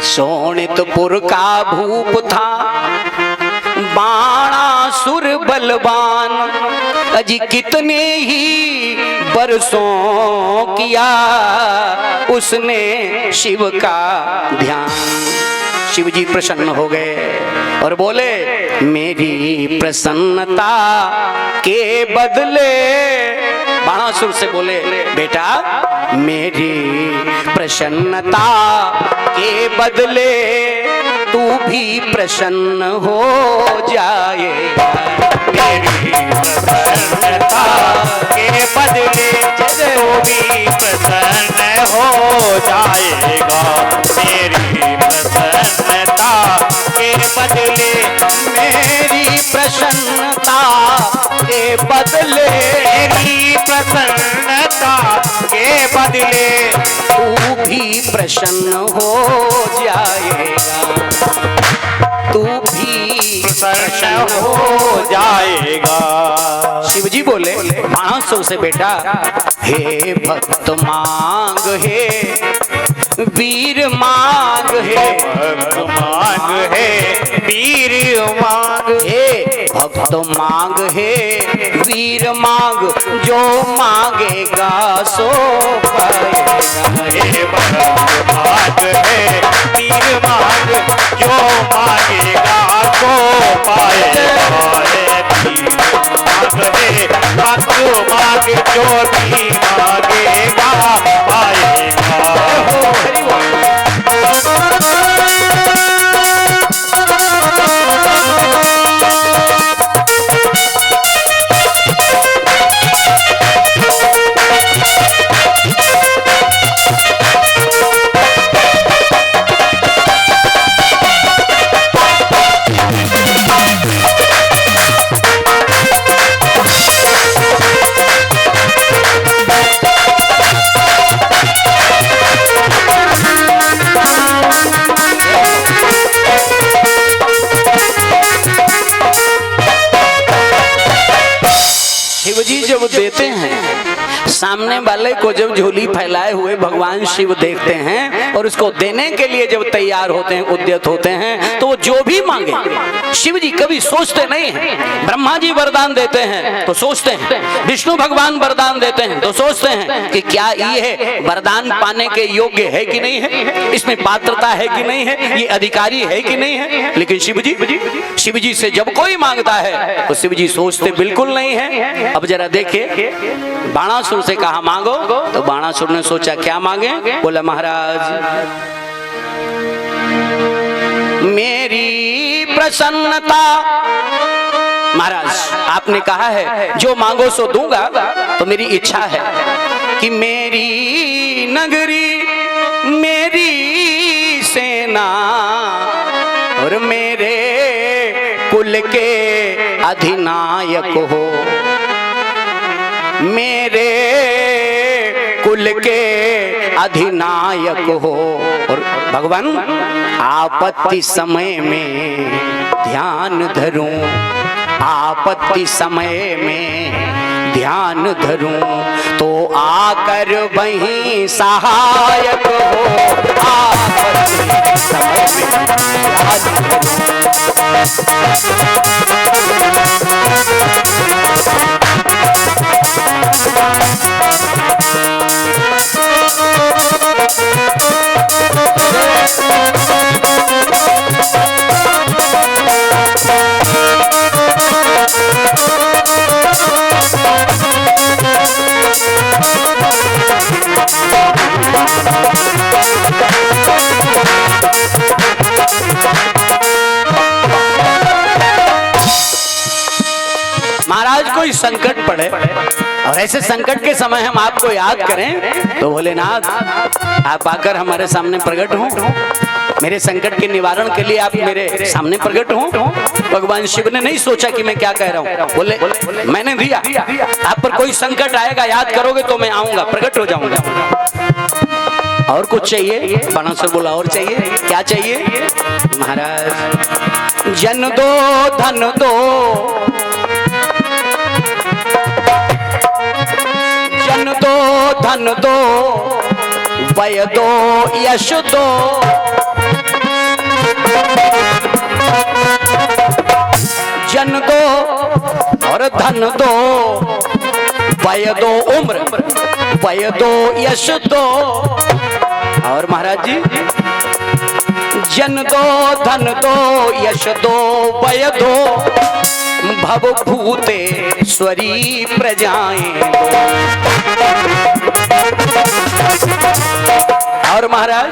सोनितपुर का भूप था बाणासुर बलवान, अजी कितने ही बरसों किया उसने शिव का ध्यान। शिव जी प्रसन्न हो गए और बोले मेरी प्रसन्नता के बदले, बाणासुर से बोले बेटा मेरी प्रसन्नता के बदले तू भी प्रसन्न हो जाएगा। मेरी प्रसन्नता के बदले तू भी प्रसन्न हो जाएगा। मेरी प्रसन्नता के बदले, मेरी प्रसन्नता के बदले, मेरी प्रसन्नता के बदले तू भी प्रसन्न हो जाएगा। तू भी प्रसन्न हो जाएगा। शिव जी बोले बाणासुर से बेटा हे भक्त मांग हे वीर मांग हे, भक्त मांग है वीर मांग, हे भक्त मांग हे वीर मांग, जो मांगेगा सो पाएगा। हे भक्त मांग है वीर मांग, जो मांगेगा सो पाएगा। हे वीर मांग है भक्त मांग, जो भी मांगेगा पाएगा। शिव जी जब देते हैं, सामने वाले को जब झोली फैलाए हुए भगवान शिव देखते हैं और उसको देने के लिए जब तैयार होते हैं, उद्यत होते हैं, तो वो जो भी मांगे, शिव जी कभी सोचते नहीं हैं। ब्रह्मा जी वरदान देते हैं तो सोचते हैं, विष्णु भगवान वरदान देते हैं तो सोचते हैं कि क्या ये वरदान पाने के योग्य है कि नहीं है, इसमें पात्रता है कि नहीं है, ये अधिकारी है कि नहीं है। लेकिन शिव जी से जब कोई मांगता है तो शिव जी सोचते बिल्कुल नहीं है। अब जरा देखिए, बाणासुर से कहा मांगो, तो बाणासुर ने सोचा क्या मांगे, बोला महाराज मेरी प्रसन्नता। महाराज आपने कहा है जो मांगो सो दूंगा, तो मेरी इच्छा है कि मेरी नगरी, मेरी सेना और मेरे कुल के अधिनायक हो, मेरे कुल के अधिनायक हो। और भगवान आपत्ति समय में ध्यान धरूं, आपत्ति समय में ध्यान धरूं, तो आकर वहीं सहायक हो। आपत्ति समय में ध्यान महाराज कोई संकट पड़े और ऐसे संकट के समय हम आपको याद करें, तो भोलेनाथ आप आकर हमारे सामने प्रकट हो, मेरे संकट के निवारण के लिए आप मेरे सामने प्रकट हो। भगवान शिव ने नहीं सोचा कि मैं क्या कह रहा हूँ, बोले मैंने दिया, आप पर कोई संकट आएगा याद करोगे तो मैं आऊंगा, प्रकट हो जाऊंगा। और कुछ चाहिए? बाणासुर बोला और चाहिए, क्या चाहिए? महाराज जन दो धन दो, जन दो धन दो, वय दो यश दो, धन दो, वय दो उम्र, वय दो यश दो। और महाराज जी, जन दो, धन दो, यश दो, वय दो, भव भूतेश्वरी प्रजाएं दो। और महाराज,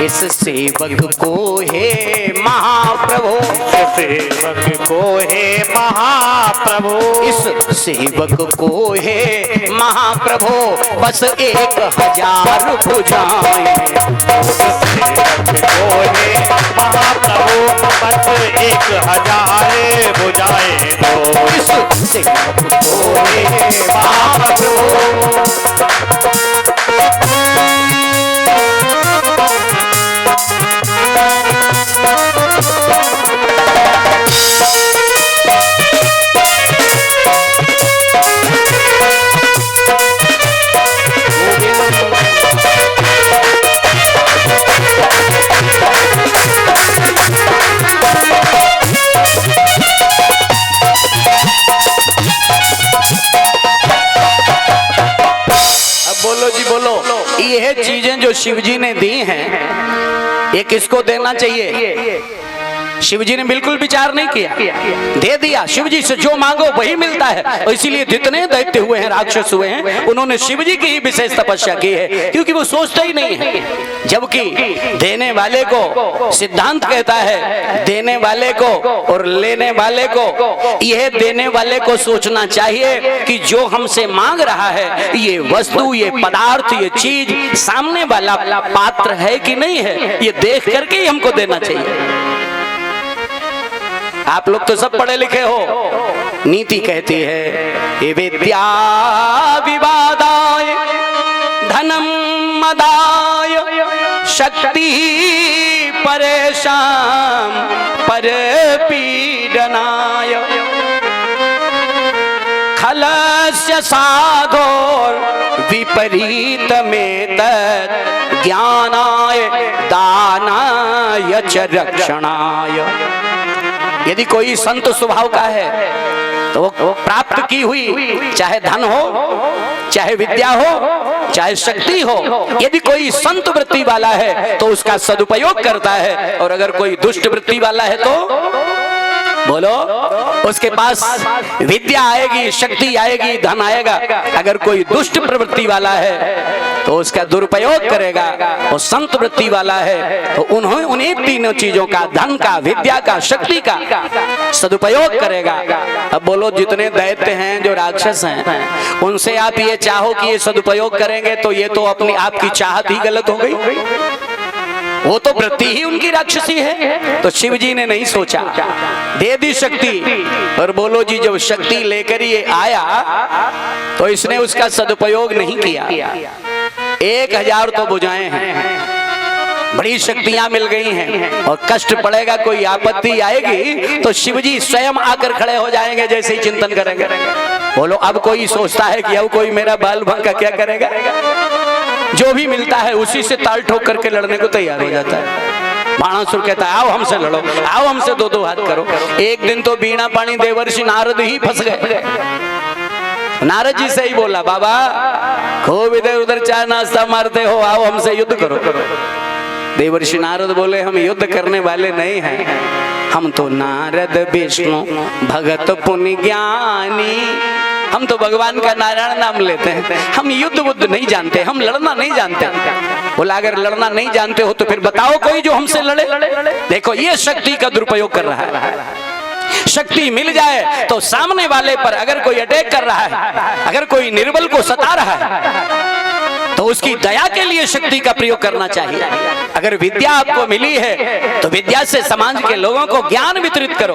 इस सेवक को हे महाप्रभु, सेवक को हे महाप्रभु, इस सेवक को हे महाप्रभु, बस 1000 भुजाएं। सेवक को हे महाप्रभु, बस 1000 भुजाएं दो। इस सेवक को हे महाप्रभु। बोलो जी बोलो, ये चीजें जो शिव जी ने दी हैं, ये किसको देना चाहिए? शिव जी ने बिल्कुल विचार नहीं किया, दे दिया। शिव जी से जो मांगो वही मिलता है। और इसीलिए जितने दैत्य हुए हैं, राक्षस हुए हैं, उन्होंने शिव जी की ही विशेष तपस्या की है, क्योंकि वो सोचते ही नहीं है। जबकि देने वाले को सिद्धांत कहता है, देने वाले को और लेने वाले को, यह देने वाले को सोचना चाहिए कि जो हमसे मांग रहा है, ये वस्तु, ये पदार्थ, ये चीज सामने वाला पात्र है कि नहीं है, ये देख करके ही हमको देना चाहिए। आप लोग तो सब पढ़े लिखे हो। नीति कहती है, ये विद्या विवादाय धनम मदाय शक्ति परेशान पर पीडनाय खलस्य साधोर विपरीत में तत् ज्ञानाय दानाय च रक्षणाय। यदि कोई संत स्वभाव का है तो वो प्राप्त की हुई, चाहे धन हो, चाहे विद्या हो, चाहे शक्ति हो, यदि कोई संत वृत्ति वाला है तो उसका सदुपयोग करता है। और अगर कोई दुष्ट वृत्ति वाला है तो बोलो, उसके पास विद्या आएगी, शक्ति आएगी, धन आएगा। अगर कोई दुष्ट प्रवृत्ति वाला है तो उसका दुरुपयोग करेगा। वो संत वृत्ति वाला है तो उन्हीं तीनों चीजों का, धन का, विद्या का, शक्ति का सदुपयोग करेगा। अब बोलो, जितने दैत्य हैं, जो राक्षस हैं, उनसे आप ये चाहो कि ये सदुपयोग करेंगे तो ये तो अपनी आपकी चाहत ही गलत हो गई। वो तो वृत्ति ही उनकी राक्षसी है। तो शिव जी ने नहीं सोचा, दे दी शक्ति। और बोलो जी, जब शक्ति लेकर ये आया तो इसने उसका सदुपयोग नहीं किया। 1000 तो बुझाए हैं, बड़ी शक्तियां मिल गई हैं, और कष्ट पड़ेगा, कोई आपत्ति आएगी तो शिव जी स्वयं आकर खड़े हो जाएंगे जैसे ही चिंतन करेंगे। बोलो, अब कोई सोचता है कि अब कोई मेरा बाल भंग का क्या करेगा? जो भी मिलता है उसी से ताल ठोक करके लड़ने को तैयार हो जाता है। बाणासुर कहता है, आओ हमसे लड़ो, आओ हमसे 2-2 हाथ करो। एक दिन तो बीणा पानी देवर्षि नारद ही फंस गए। नारद जी से ही बोला, बाबा खूब इधर उधर चाय नाश्ता मारते हो, आओ हमसे युद्ध करो। देवर्षि नारद बोले, हम युद्ध करने वाले नहीं हैं, हम तो नारद विष्णु भगत पुण्य ज्ञानी, हम तो भगवान का नारायण नाम लेते हैं, हम युद्ध बुद्ध नहीं जानते, हम लड़ना नहीं जानते। बोला, अगर लड़ना नहीं जानते हो तो फिर बताओ कोई जो हमसे लड़े। देखो, ये शक्ति का दुरुपयोग कर रहा है। शक्ति मिल जाए तो सामने वाले पर अगर कोई अटैक कर रहा है, अगर कोई निर्बल को सता रहा है, तो उसकी दया के लिए शक्ति का प्रयोग करना चाहिए। अगर विद्या आपको मिली है तो विद्या से समाज के लोगों को ज्ञान वितरित करो।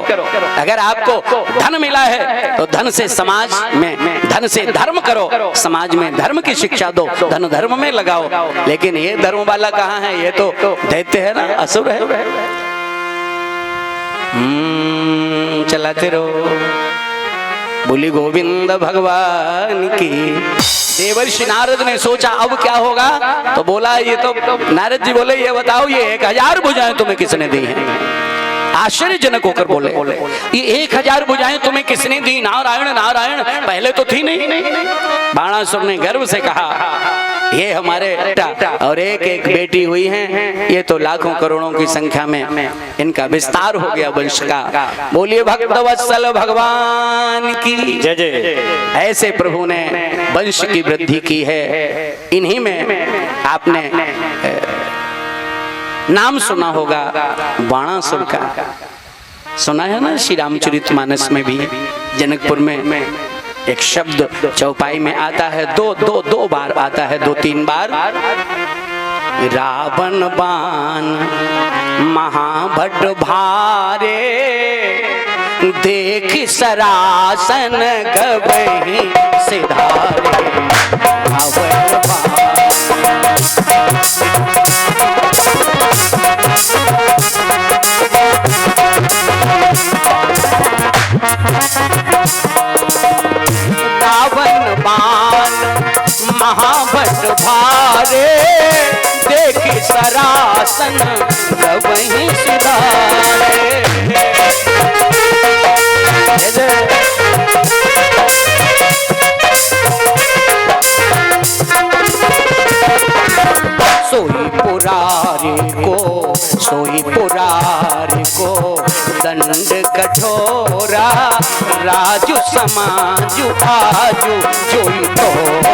अगर आपको धन मिला है तो धन से समाज में, धन से धर्म करो, समाज में धर्म की शिक्षा दो, धन धर्म में लगाओ। लेकिन ये धर्म वाला कहाँ है? ये तो दैत्य है ना, असुर है। चलाते रहो, बोली गोविंद भगवान की। देवर्षि नारद ने सोचा अब क्या होगा, तो बोला, ये तो नारद जी बोले, ये बताओ, ये 1000 भुजाएं तुम्हें किसने दी हैं? आश्चर्यजनक होकर बोले, ये 1000 भुजाएं तुम्हें किसने दी? नारायण नारायण, पहले तो थी नहीं। बाणासुर ने गर्व से कहा, ये हमारे और एक एक बेटी हुई हैं, ये तो लाखों करोड़ों की संख्या में इनका विस्तार हो गया वंश का। बोलिए भक्तवत्सल भगवान की जय जय। ऐसे प्रभु ने वंश की वृद्धि की है। इन्हीं में आपने नाम सुना होगा बाणासुर का, सुना है ना? श्री रामचरितमानस में भी जनकपुर में एक शब्द चौपाई में आता है, दो बार आता है, 2-3 बार। रावण बाण महाभट भारे, देख सरासन गवही सिधारे। रावण बाण रावण बाण महाभट भारे, देखी सरासन गवही सिधारे। सोई पुरारी को दंड कठोरा, राजू समाजू आजू जोई तोरा।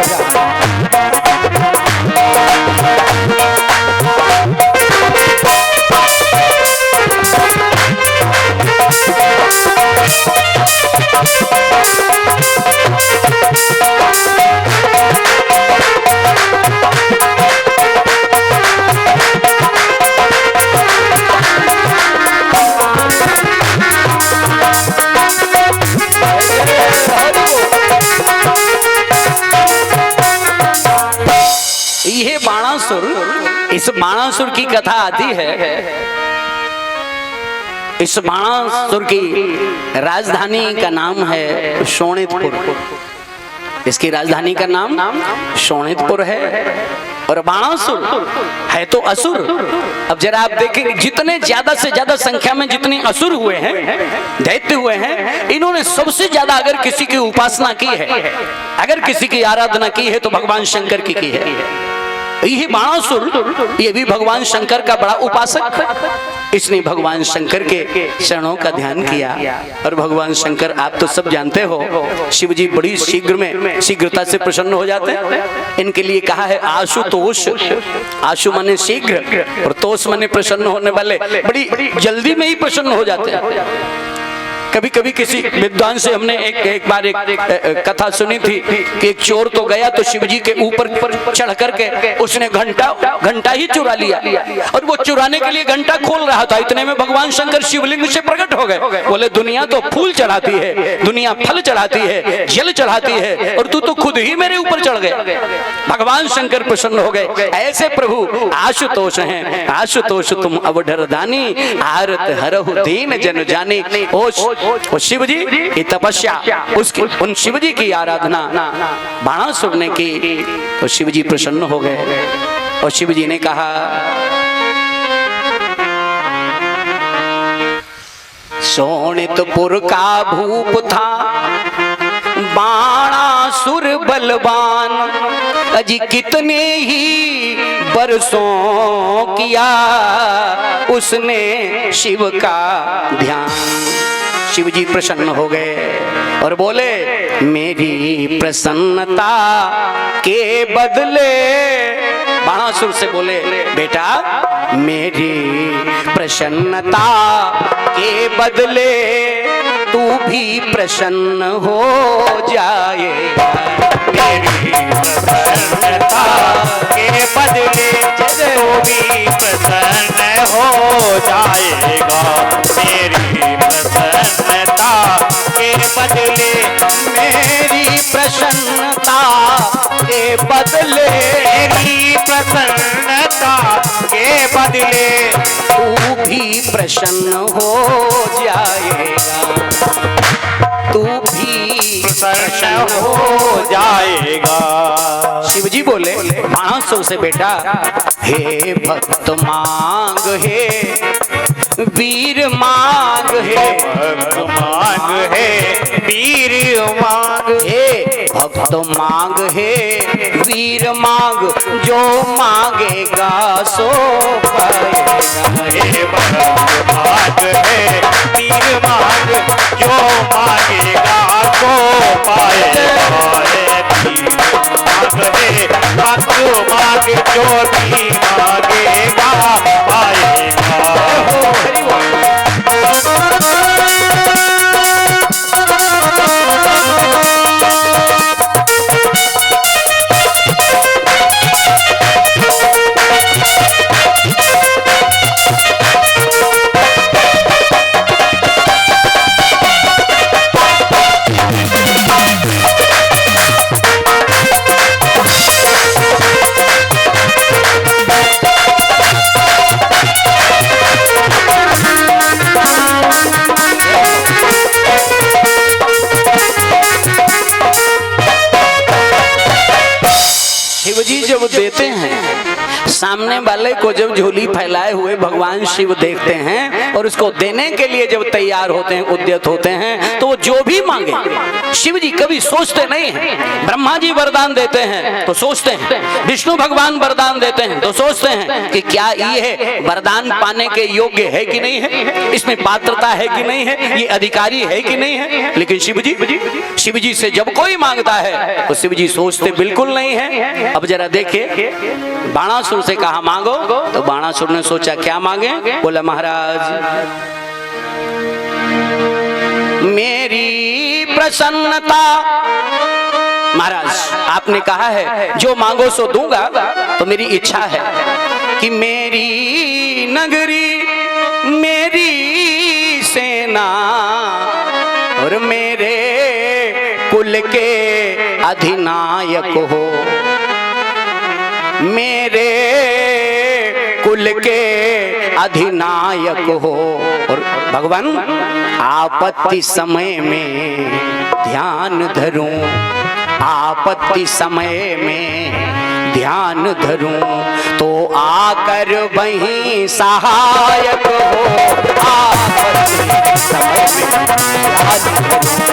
ये बाणासुर, इस बाणासुर की कथा आती है। इस बाणासुर की राजधानी का नाम है शोणितपुर। इसकी राजधानी का नाम शोणितपुर है। और बाणासुर है तो असुर। अब जरा आप देखेंगे, जितने ज्यादा से ज्यादा संख्या में जितने असुर हुए हैं, दैत्य हुए हैं, इन्होंने सबसे ज्यादा अगर किसी की उपासना की है, अगर किसी की आराधना की है, तो भगवान शंकर की है। ये बाणासुर, ये भी भगवान शंकर का बड़ा उपासक है। इसने भगवान शंकर के चरणों का ध्यान किया। और भगवान शंकर, आप तो सब जानते हो, शिव जी बड़ी शीघ्रता से प्रसन्न हो जाते हैं। इनके लिए कहा है आशुतोष। आशु माने शीघ्र और तोष माने प्रसन्न होने वाले, बड़ी जल्दी में ही प्रसन्न हो जाते हैं। कभी कभी किसी विद्वान से हमने एक बार एक कथा सुनी थी कि एक चोर तो गया तो शिव जी के ऊपर चढ़ करके उसने घंटा ही चुरा लिया। और वो चुराने के लिए घंटा खोल रहा था, इतने में भगवान शंकर शिवलिंग से प्रकट हो गए। बोले, दुनिया तो फूल चढ़ाती है, दुनिया फल चढ़ाती है, जल चढ़ाती है, और तू तो खुद ही मेरे ऊपर चढ़ गए। भगवान शंकर प्रसन्न हो गए। ऐसे प्रभु आशुतोष हैं। आशुतोष तुम अवढर दानी, आरत हरहु दीन जन जानी। ओ शिव जी की तपस्या, उसकी उन शिव जी की आराधना बाणासुर ने की तो शिव जी प्रसन्न हो गए। और शिव जी ने कहा, शोणितपुर का भूप था बाणासुर बलवान, अजी कितने ही बरसों किया उसने शिव का ध्यान। शिव जी प्रसन्न हो गए और बोले, मेरी प्रसन्नता के बदले, बाणासुर से बोले, बेटा मेरी प्रसन्नता के बदले तू भी प्रसन्न हो जाएगा। मेरी प्रसन्नता के बदले तू भी प्रसन्न हो जाएगा। मेरी प्रसन्नता के बदले, मेरी प्रसन्नता के बदले, मेरी प्रसन्नता के बदले तू भी प्रसन्न हो जाएगा। तू भी प्रसन्न हो जाएगा। शिव जी बोले बाणासुर से, बेटा हे भक्त मांग, हे वीर मांग है, मांग है वीर मांग, हे भक्त मांग है वीर मांग, जो मांगेगा सो पाएगा। हे भक्त मांग है वीर मांग, जो मांगेगा सो पाएगा। वीर मांग है भक्त मांग, जो भी मांगेगा पाएगा। शिवजी जब देते हैं, सामने वाले को जब झोली फैलाए हुए भगवान शिव देखते हैं और उसको देने के लिए जब तैयार होते हैं, उद्यत होते हैं, तो वो जो भी मांगे, शिव जी कभी सोचते नहीं हैं। ब्रह्मा जी वरदान देते हैं तो सोचते हैं, विष्णु भगवान वरदान देते हैं तो सोचते हैं कि क्या ये वरदान पाने के योग्य है कि नहीं है, इसमें पात्रता है कि नहीं है, ये अधिकारी है कि नहीं है। लेकिन शिव जी से जब कोई मांगता है तो शिव जी सोचते बिल्कुल नहीं है। अब जरा देखिए, बाणासुर से कहा मांगो, तो बाणासुर ने सोचा क्या मांगे, बोला महाराज मेरी प्रसन्नता। महाराज आपने कहा है जो मांगो सो दूंगा, तो मेरी इच्छा है कि मेरी नगरी, मेरी सेना और मेरे कुल के अधिनायक हो, मेरे कुल के अधिनायक हो। और भगवान आपत्ति समय में ध्यान धरूं, आपत्ति समय में ध्यान धरूं, तो आकर वहीं सहायक हो। आपत्ति समय में ध्यान धरूं।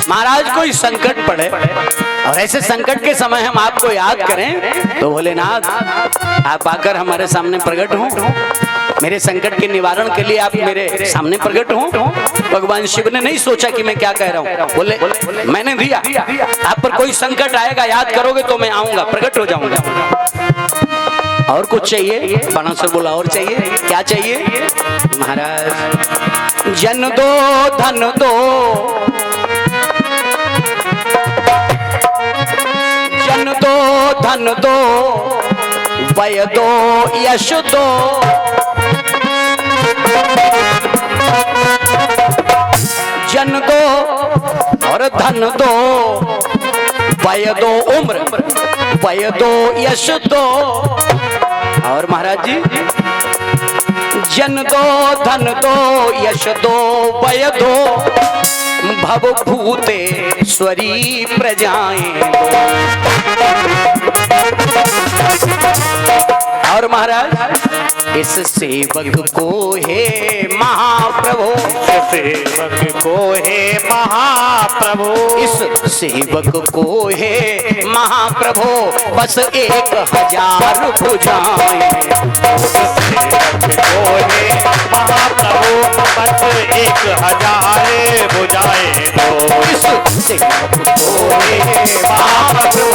महाराज कोई संकट पड़े और ऐसे संकट के समय हम आपको याद करें, तो भोलेनाथ आप आकर हमारे सामने प्रकट हो, मेरे संकट के निवारण के लिए आप मेरे सामने प्रकट हो। भगवान शिव ने नहीं सोचा कि मैं क्या कह रहा हूँ, बोले मैंने दिया, आप पर कोई संकट आएगा याद करोगे तो मैं आऊंगा, प्रकट हो जाऊंगा। और कुछ चाहिए? बाणासुर बोला और चाहिए, क्या चाहिए? महाराज जन दो धन दो, जन दो धन दो, वय दो यश दो, जन दो और धन दो, वय दो उम्र, वय दो यश दो। और महाराज जी जन दो धन दो यश दो वय दो, भव भूतेश्वरी प्रजाएं दो। और महाराज इस सेवक को हे महाप्रभु, सेवक को हे महाप्रभु, इस सेवक को हे महाप्रभु, बस 1000 भुजाएं। सेवक को हे महाप्रभु, बस 1000 भुजाएं दो। इस सेवक को हे महाप्रभु,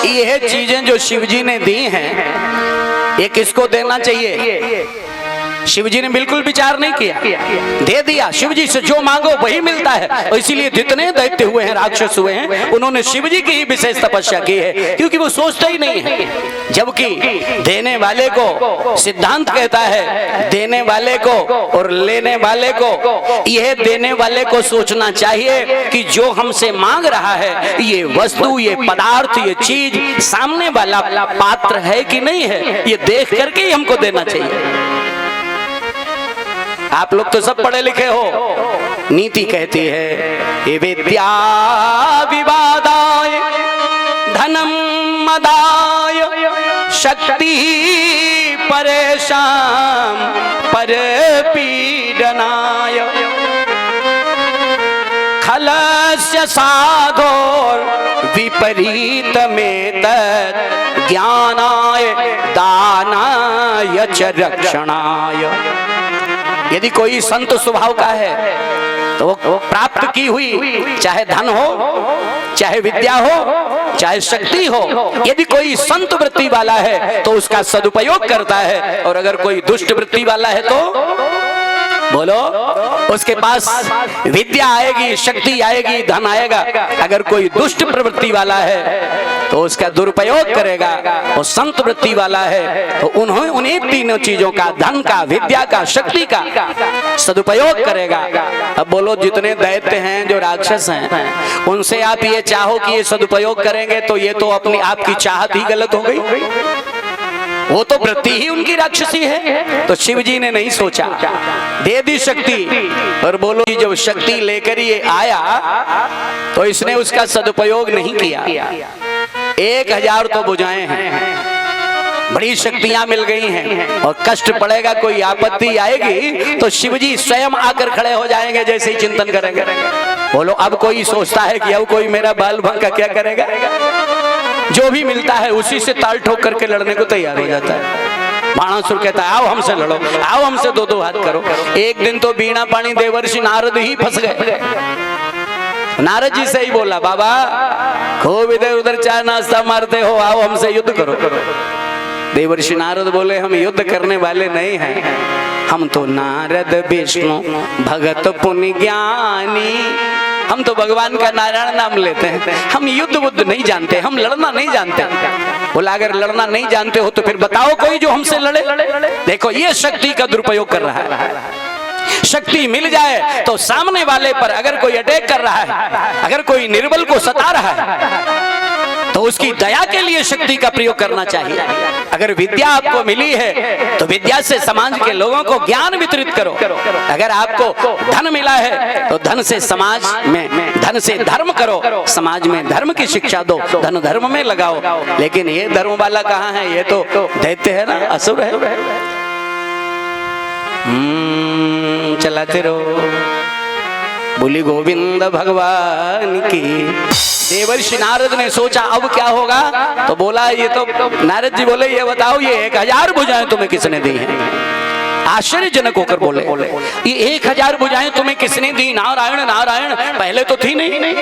यह चीजें जो शिव जी ने दी हैं, ये किसको देना चाहिए? शिव जी ने बिल्कुल विचार नहीं किया, दे दिया। शिव जी से जो मांगो वही मिलता है। और इसीलिए जितने दैत्य हुए हैं, राक्षस हुए हैं, उन्होंने शिव जी की ही विशेष तपस्या की है, क्योंकि वो सोचते ही नहीं है। जबकि देने वाले को सिद्धांत कहता है, देने वाले को और लेने वाले को, यह देने वाले को सोचना चाहिए कि जो हमसे मांग रहा है, ये वस्तु, ये पदार्थ, ये चीज सामने वाला पात्र है कि नहीं है, ये देख करके ही हमको देना चाहिए। आप लोग तो सब पढ़े लिखे हो। नीति कहती है, ये विद्या विवादाय धनम मदाय शक्ति परेशान पर पीडनाय खलस्य साधोर विपरीत में तत् ज्ञानाय दानाय च रक्षणाय। यदि कोई संत स्वभाव का है तो वो प्राप्त की हुई, चाहे धन हो, चाहे विद्या हो, चाहे शक्ति हो, यदि कोई संत वृत्ति वाला है तो उसका सदुपयोग करता है। और अगर कोई दुष्ट वृत्ति वाला है तो बोलो, उसके पास विद्या आएगी, शक्ति आएगी, धन आएगा। अगर कोई दुष्ट प्रवृत्ति वाला है तो उसका दुरुपयोग करेगा। और संत वृत्ति वाला है तो उन्हीं तीनों चीजों का, धन का, विद्या का, शक्ति का सदुपयोग करेगा। अब बोलो, जितने दैत्य हैं, जो राक्षस हैं, उनसे आप ये चाहो कि ये सदुपयोग करेंगे, तो ये तो अपनी आपकी चाहत ही गलत हो गई। वो तो वृत्ति ही उनकी राक्षसी है। तो शिव जी ने नहीं सोचा, दे दी शक्ति। और बोलो, जब शक्ति लेकर ये आया तो इसने उसका सदुपयोग नहीं किया। 1000 तो बुझाएं हैं, बड़ी शक्तियां मिल गई हैं, और कष्ट पड़ेगा, कोई आपत्ति आएगी तो शिव जी स्वयं आकर खड़े हो जाएंगे, जैसे ही चिंतन करेंगे। बोलो, अब कोई सोचता है कि अब कोई मेरा बाल भंग क्या करेगा? जो भी मिलता है उसी से ताल ठोक करके लड़ने को तैयार हो जाता है। बाणासुर कहता है, आओ हमसे लड़ो, आओ हमसे दो दो हाथ करो। एक दिन तो बीणा पानी देवर्षि नारद ही फंस गए। नारद जी से ही बोला, बाबा खूब इधर उधर चाय नाश्ता मारते हो, आओ हमसे युद्ध करो। देवर्षि नारद बोले, हम युद्ध करने वाले नहीं हैं, हम तो नारद विष्णु भगत पुण्य ज्ञानी, हम तो भगवान का नारायण नाम लेते हैं, हम युद्ध बुद्ध नहीं जानते, हम लड़ना नहीं जानते। बोला, अगर लड़ना नहीं जानते हो तो फिर बताओ कोई जो हमसे लड़े। देखो, ये शक्ति का दुरुपयोग कर रहा है। शक्ति मिल जाए तो सामने वाले पर अगर कोई अटैक कर रहा है, अगर कोई निर्बल को सता रहा है, तो उसकी दया के लिए शक्ति का प्रयोग करना चाहिए। अगर विद्या आपको मिली है तो विद्या से समाज के लोगों को ज्ञान वितरित करो। अगर आपको धन मिला है तो धन से समाज में, धन से धर्म करो, समाज में धर्म की शिक्षा दो, धन धर्म में लगाओ। लेकिन ये धर्म वाला कहाँ है? ये तो दैत्य है ना, असुर है। चलाते रहो, बोली गोविंद भगवान की। देवर्षि नारद ने सोचा अब क्या होगा, तो बोला, ये तो नारद जी बोले, ये बताओ, ये 1000 भुजाएं तुम्हें किसने दी हैं? आश्चर्यजनक होकर बोले, ये 1000 भुजाएं तुम्हें किसने दी? नारायण नारायण, पहले तो थी नहीं।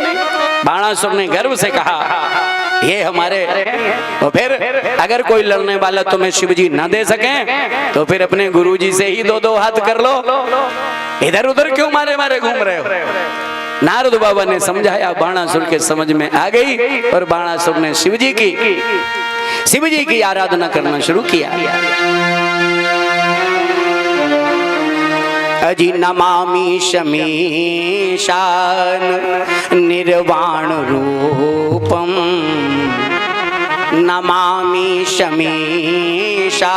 बाणासुर ने गर्व से कहा, ये हमारे। तो फिर अगर कोई लड़ने वाला तुम्हें शिव जी न दे सके तो फिर अपने गुरु जी से ही दो दो हाथ कर लो, इधर उधर क्यों मारे मारे घूम रहे हो? नारद बाबा ने समझाया, बाणासुर के समझ में आ गई, और बाणासुर ने शिव जी की आराधना करना शुरू किया। अजी नमामि शमीशान निर्वाण रूपम, नमामि शमीशान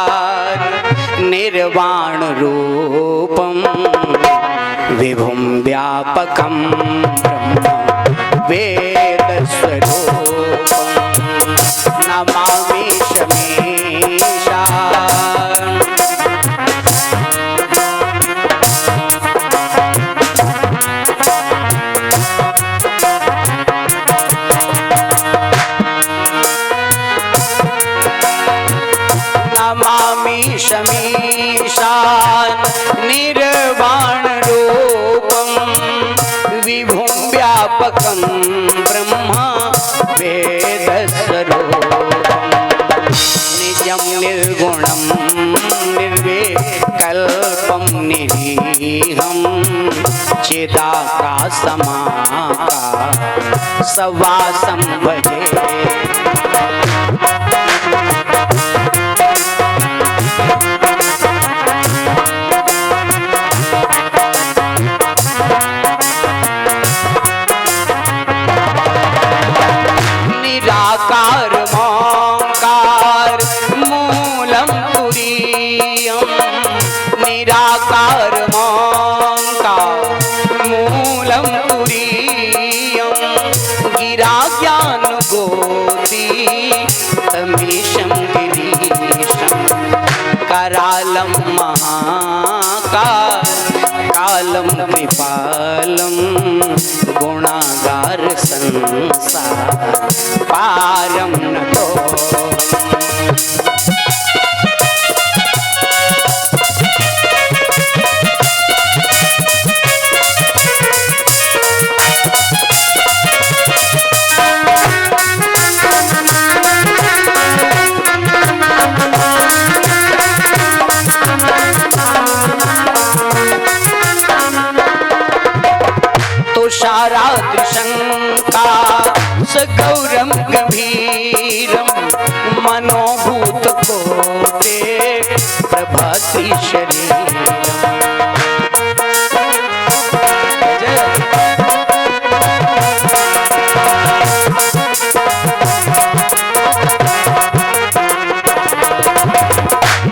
निर्वाण रूपम, विभुं व्यापकं ब्रह्म वेद स्वरूपम, नमामि शमीशान। नमामि शमीशान निर्वाण रूपम, विभुं व्यापकं ब्रह्म वेद स्वरूपम, यम निर्गुणम निर्विकल्पम निरीहम चिदाकाशमाकाशवासं भजे। निराकार मोंकार मूलम तुरीयम, निराकार मोंकार मूलम तुरीयम, गिरा ज्ञान गोती तमीशम गिरीशम, करालम महाकाल कालम कृपालम, गुणागार संसार पारम नतो। तुषाराद्रिशंका सगौरम गंभीरम, मनोभूत कोटे प्रभाति शरीरम।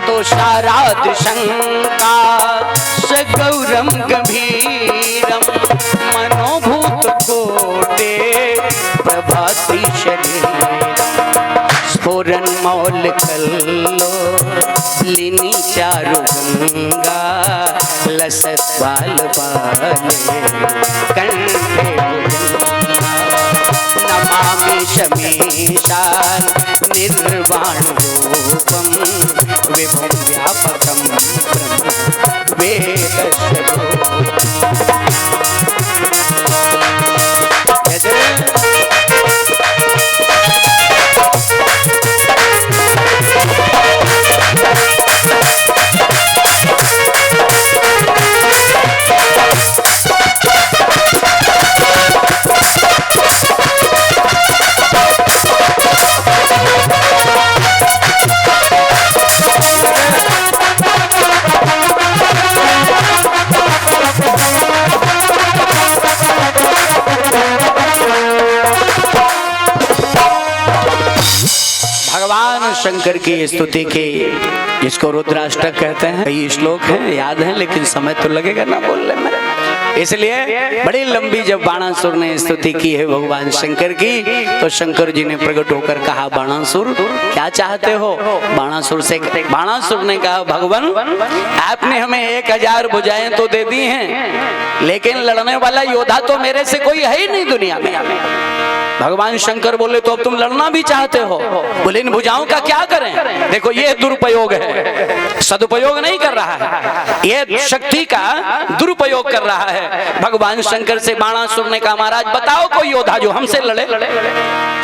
तुषाराद्रिशंका सगौरम गंभीरम, मनोभूत कोटे प्रभाति शरीर, स्फुरन मौल कल्लो लिनी चारु गंगा, लसत बाल बाले कंठे भुजंगा, नमामि शमीशान निर्वाण रूपम, विभुं व्यापकं ब्रह्म वेदस्य रूपम्। शंकर की स्तुति की, जिसको रुद्राष्टक कहते हैं, कई श्लोक हैं याद हैं, लेकिन समय तो लगेगा ना बोलने में, इसलिए बड़ी लंबी जब बाणासुर ने स्तुति की है भगवान शंकर की, तो शंकर जी ने प्रकट होकर कहा, बाणासुर क्या चाहते हो? बाणासुर ने कहा, भगवान आपने हमें 1000 भुजाएं तो दे दी हैं, लेकिन लड़ने वाला योद्धा तो मेरे से कोई है ही नहीं दुनिया में। भगवान शंकर बोले, तो अब तुम लड़ना भी चाहते हो? बोले, इन भुजाओं का क्या करें? देखो ये दुरुपयोग है, सदुपयोग नहीं कर रहा है, ये शक्ति का दुरुपयोग कर रहा है। भगवान शंकर से बाणासुर ने कहा, महाराज बताओ कोई योद्धा जो हमसे लड़े।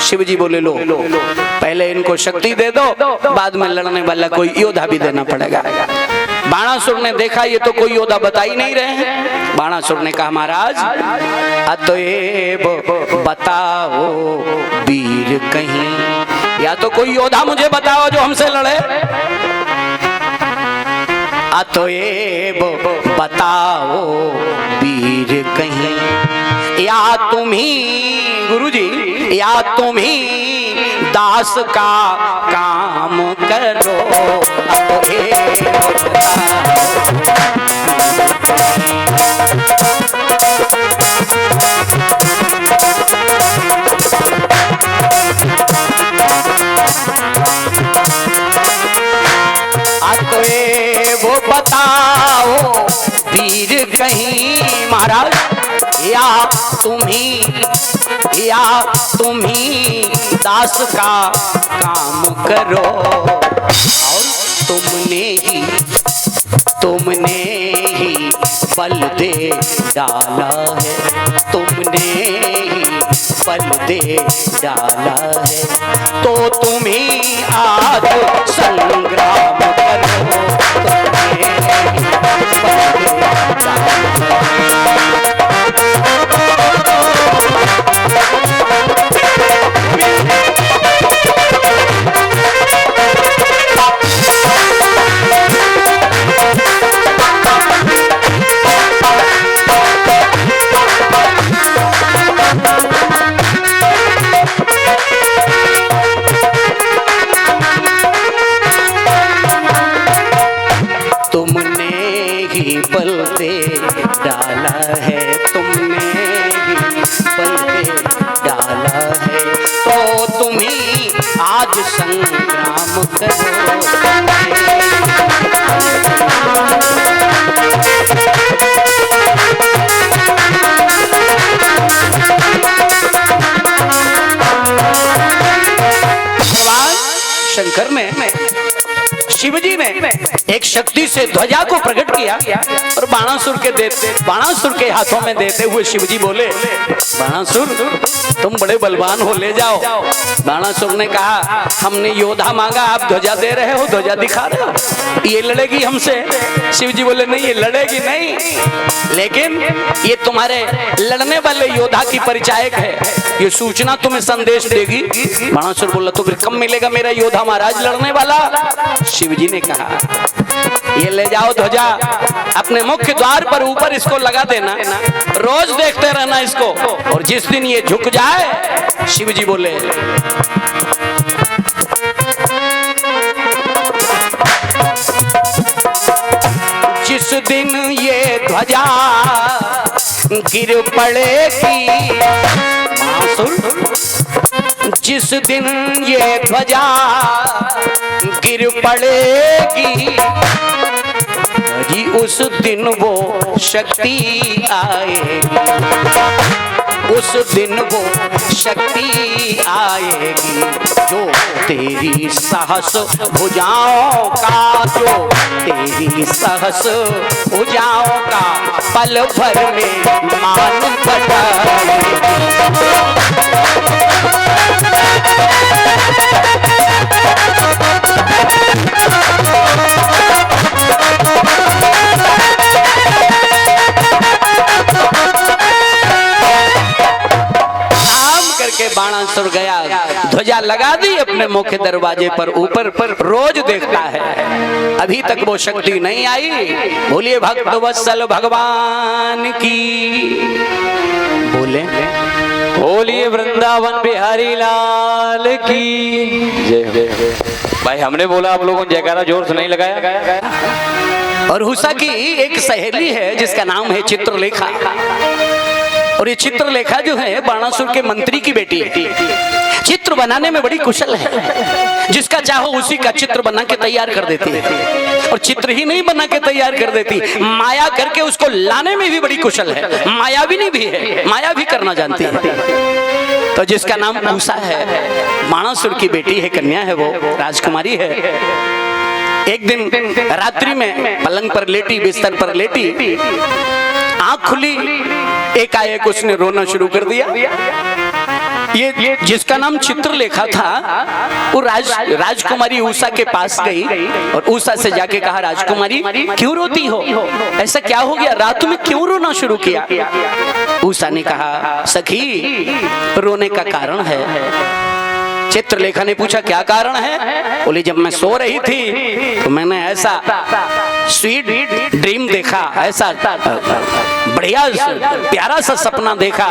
शिव जी बोले, लो पहले इनको शक्ति दे दो, बाद में लड़ने वाला कोई योद्धा भी देना पड़ेगा। बाणासुर ने देखा ये तो कोई योद्धा बता ही नहीं रहे हैं। बाणासुर ने कहा, महाराज अतएव बताओ वीर कहीं, या तो कोई योद्धा मुझे बताओ जो हमसे लड़े, अतएव बताओ वीर कहीं, या तुम ही गुरुजी, या तुम ही दास का काम करो, अतएव वो बताओ वीर कहीं, महाराज या तुम ही दास का काम करो, और तुमने ही बल दे डाला है, तुमने ही बल दे डाला है, तो तुम ही आज संग डाला है तुमने ही बल पे डाला है, तो तुम ही आज संग्राम करो। भगवान शंकर ने, शिवजी ने एक शक्ति से ध्वजा को प्रकट किया और बाणासुर के हाथों में देते हुए शिवजी बोले, बाणासुर तुम बड़े बलवान हो, ले जाओ। बाणासुर ने कहा, हमने योद्धा मांगा, आप ध्वजा दे रहे हो, ध्वजा दिखा रहे हो, ये लड़ेगी हमसे? शिवजी बोले, नहीं ये लड़ेगी नहीं, लेकिन ये तुम्हारे लड़ने वाले योद्धा की परिचायक है, ये सूचना तुम्हें संदेश देगी। बाणासुर बोला, तो फिर कब मिलेगा मेरा योद्धा महाराज लड़ने वाला? शिवजी ने कहा, ये ले जाओ ध्वजा, अपने मुख्य द्वार पर ऊपर इसको लगा देना, रोज देखते रहना इसको, और जिस दिन ये झुक जाए, शिवजी बोले, जिस दिन ये ध्वजा गिर पड़ेगी, जिस दिन ये ध्वजा गिर पड़ेगी जी, उस दिन वो शक्ति आएगी, उस दिन वो शक्ति आएगी, जो तेरी साहस भुजाओं का, जो तेरी साहस भुजाओं का पल भर में मान बढ़ाएगी। बाणासुर गया, ध्वजा लगा दी अपने मुख्य दरवाजे पर ऊपर पर, रोज देखता है, अभी तक वो शक्ति नहीं आई। बोलिए भक्त वत्सल भगवान की, बोलिए वृंदावन बिहारी लाल की जय। भाई हमने बोला, आप लोगों ने जयकारा जोर से नहीं लगाया। और उषा की एक सहेली है जिसका नाम है चित्रलेखा, और ये चित्रलेखा जो है बाणासुर के मंत्री की बेटी है। चित्र बनाने में बड़ी कुशल है, जिसका चाहो उसी का चित्र बना के तैयार कर देती है, और चित्र ही नहीं बना के तैयार कर देती, माया करके उसको लाने में भी बड़ी कुशल है, मायाविनी भी है, माया भी करना जानती है। तो जिसका नाम उषा है, बाणासुर की बेटी है, कन्या है, वो राजकुमारी है। एक दिन रात्रि में पलंग पर लेटी, बिस्तर पर लेटी, आंख खुली, एकाएक उसने रोना शुरू कर दिया। ये जिसका नाम चित्रलेखा था, वो राजकुमारी उषा के पास गई और उषा से जाके कहा, राजकुमारी क्यों रोती हो, ऐसा क्या हो गया, रात में क्यों रोना शुरू किया? उषा ने कहा, सखी रोने का कारण है। चित्रलेखा ने पूछा, क्या कारण है? बोली, जब मैं सो रही थी तो मैंने ऐसा स्वीट ड्रीम देखा, ऐसा बढ़िया प्यारा सा सपना देखा।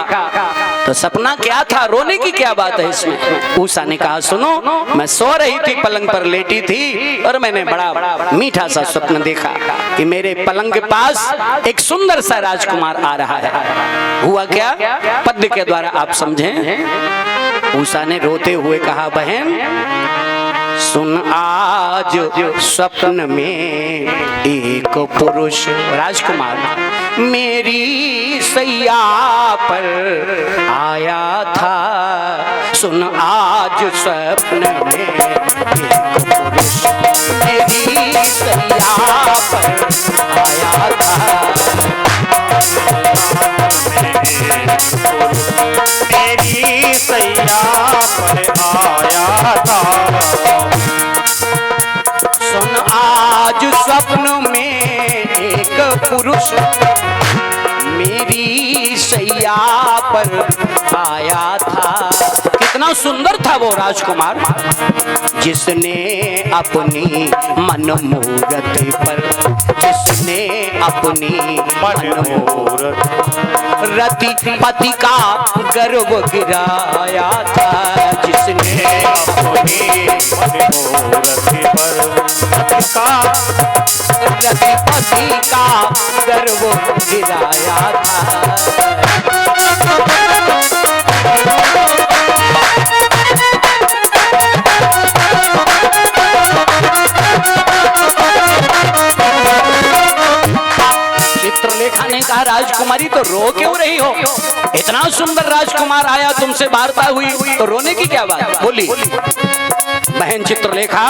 तो सपना क्या था, रोने की क्या बात है इसमें? उषा ने कहा, सुनो, मैं सो रही थी, पलंग पर लेटी थी, और मैंने बड़ा मीठा सा स्वप्न देखा कि मेरे पलंग के पास एक सुंदर सा राजकुमार आ रहा है। हुआ क्या, पद्य के द्वारा आप समझें। उषा ने रोते हुए कहा, बहन सुन, आज स्वप्न में एक पुरुष राजकुमार मेरी सैया पर आया था। सुन, आज स्वप्न में एक पुरुष मेरी सैया पर आया था। मेरी सैया पर आया था। सुन, आज स्वप्न में एक पुरुष मेरी सैया पर आया था। कितना सुंदर था वो राजकुमार, जिसने अपनी मन मूरत पर, जिसने अपनी मन मूरत रति पति का गर्व गिराया था। जिसने अपनी मन मूरत पर का रतिपति का गर्व गिराया था। चित्रलेखा ने कहा राजकुमारी तो रो क्यों रही हो? इतना सुंदर राजकुमार आया तुमसे वार्ता हुई तो रोने की क्या बात? बोली बहन चित्रलेखा,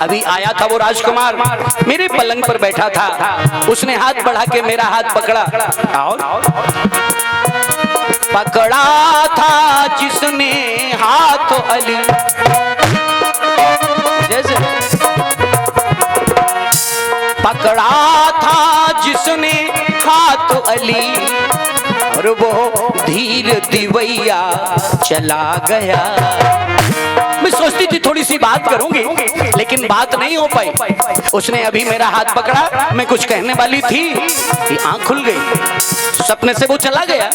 अभी आया था वो राजकुमार, मेरे पलंग पर बैठा था, उसने हाथ बढ़ा के मेरा हाथ पकड़ा और पकड़ा था जिसने हाथ अली, जैसे पकड़ा था जिसने हाथ अली और वो धीर दिवैया चला गया। मैं सोचती थी थोड़ी सी बात करूंगी लेकिन बात नहीं हो पाई। उसने अभी मेरा हाथ पकड़ा, मैं कुछ कहने वाली थी कि आंख खुल गई, सपने से वो चला गया।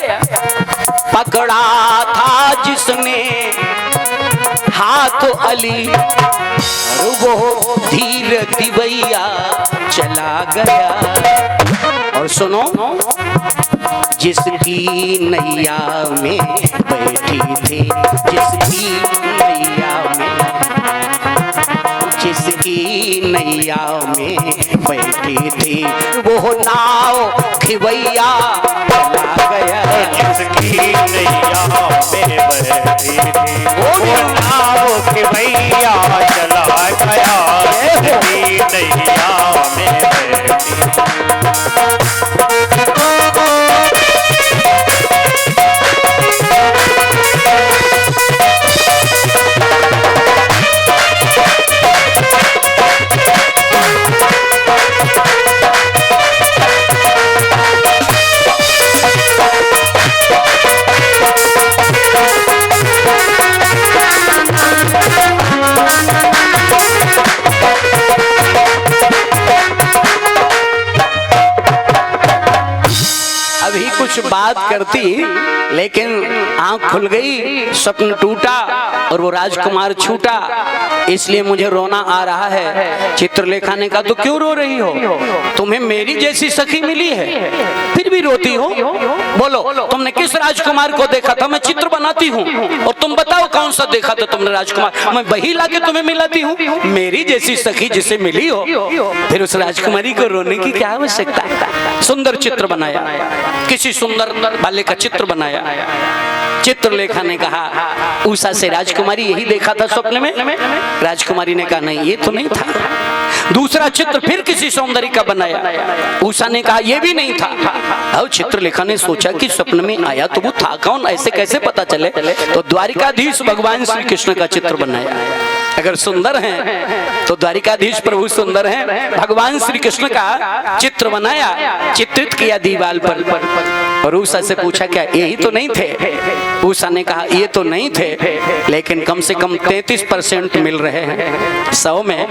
पकड़ा था जिसने हाथ अली और वो धीर दिवैया चला गया। और सुनो, जिसकी नैया में बैठी थी, जिसकी नैया में, जिसकी नैया में बैठी थी वो नाव खिवैया चला गया। जिसकी नैया में बैठी थी वो नाव खिवैया चला गया। जिसकी नैया में बैठी कुछ बात करती लेकिन आंख खुल गई, स्वप्न टूटा और वो राजकुमार छूटा, इसलिए मुझे रोना आ रहा है। चित्रलेखा ने कहा तो क्यों रो रही हो? तुम्हें मेरी जैसी सखी मिली है फिर भी रोती हो? बोलो तुमने किस राजकुमार को देखा था? मैं चित्र बनाती हूँ और तुम बताओ कौन सा देखा था तुमने राजकुमार? मैं वही लाके तुम्हें मिलाती हूँ। मेरी जैसी सखी जिसे मिली हो फिर उस राजकुमारी को रोने की क्या आवश्यकता? सुंदर चित्र बनाया, किसी सुंदर बाले का चित्र बनाया। चित्रलेखा ने कहा उषा से राजकुमारी यही देखा था स्वप्न में? राजकुमारी ने कहा नहीं ये तो नहीं था। दूसरा चित्र फिर किसी सौंदर्य का बनाया, उषा ने कहा ये भी नहीं था। अब चित्रलेखा ने सोचा कि स्वप्न में आया तो वो था कौन, ऐसे कैसे पता चले? तो द्वारिकाधीश भगवान श्री कृष्ण का चित्र बनाया। अगर सुंदर हैं तो द्वारिकाधीश प्रभु सुंदर हैं, भगवान श्री कृष्ण का चित्र बनाया, चित्रित किया दीवार पर। और उषा से पूछा क्या यही तो नहीं थे? उषा ने कहा ये तो नहीं थे लेकिन कम से कम 33% मिल रहे हैं 100 में,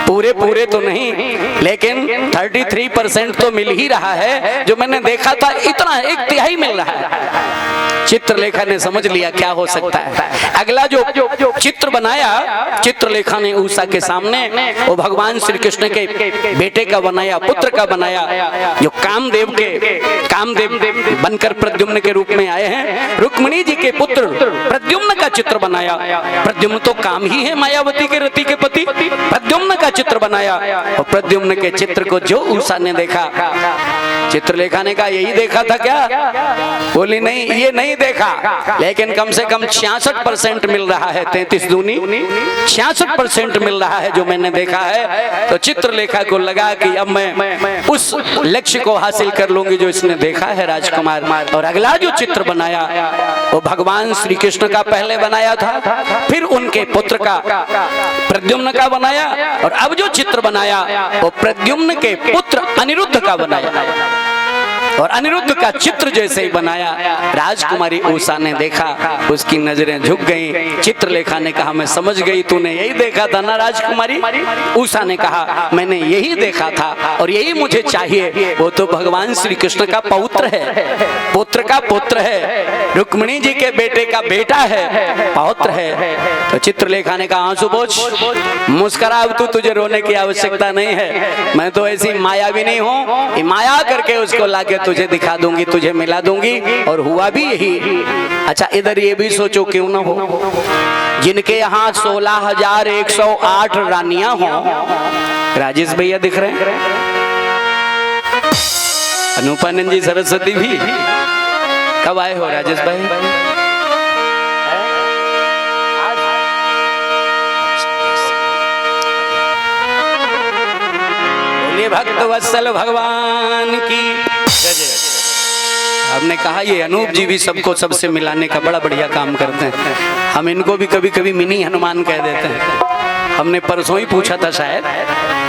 पूरे तो नहीं लेकिन 33% तो मिल ही रहा है। जो मैंने देखा था इतना 1/3 मिल रहा है। चित्रलेखा ने समझ लिया क्या हो सकता है। अगला जो चित्र बनाया चित्रलेखा ने उषा के सामने, वो भगवान श्री कृष्ण के बेटे का बनाया, पुत्र का बनाया, जो कामदेव बनकर प्रद्युम्न के रूप में आए हैं। रुक्मिणी जी के पुत्र प्रद्युम्न का चित्र बनाया। प्रद्युम्न तो काम ही है मायावती के रति के पति। प्रद्युम्न का चित्र बनाया और प्रद्युम्न के चित्र को जो उषा ने देखा, चित्रलेखा ने कहा यही देखा था क्या? बोली नहीं ये नहीं देखा लेकिन कम से कम 66% मिल रहा है। 33 दूनी 66% मिल रहा है जो मैंने देखा है। तो चित्रलेखा को लगा कि अब मैं उस लक्ष्य को हासिल कर लूंगी जो इसने देखा है राजकुमार। और अगला जो चित्र बनाया वो भगवान श्री कृष्ण का पहले बनाया था, फिर उनके पुत्र का प्रद्युम्न का बनाया और अब जो चित्र बनाया वो प्रद्युम्न के पुत्र अनिरुद्ध का बनाया। और अनिरुद्ध का चित्र जैसे ही बनाया, राजकुमारी उषा ने देखा, उसकी नजरें झुक गईं। चित्रलेखा ने कहा, मैं समझ गई तूने यही देखा था ना राजकुमारी? उषा ने कहा, मैंने यही देखा था और यही मुझे चाहिए। वो तो भगवान श्री कृष्ण का पौत्र है, पुत्र का पुत्र है, रुक्मिणी जी के बेटे का बेटा है, पौत्र है। तो चित्रलेखा ने कहा, आंसू पोंछ, मुस्कुरा, अब तुझे रोने की आवश्यकता नहीं है। मैं तो ऐसी माया भी नहीं हूँ, माया करके उसको लाके तुझे दिखा दूंगी, तुझे मिला दूंगी। और हुआ भी यही। अच्छा, इधर ये भी सोचो, क्यों ना हो, जिनके यहाँ 16,108 रानियां हो। राजेश भैया दिख रहे हैं, अनुपानंद जी, सरस्वती भी। कब आए हो राजेश भाई? भक्त वत्सल भगवान की। हमने कहा ये अनूप जी भी सबको सबसे मिलाने का बड़ा बढ़िया काम करते हैं। हम इनको भी कभी कभी मिनी हनुमान कह देते हैं। हमने परसों ही पूछा था शायद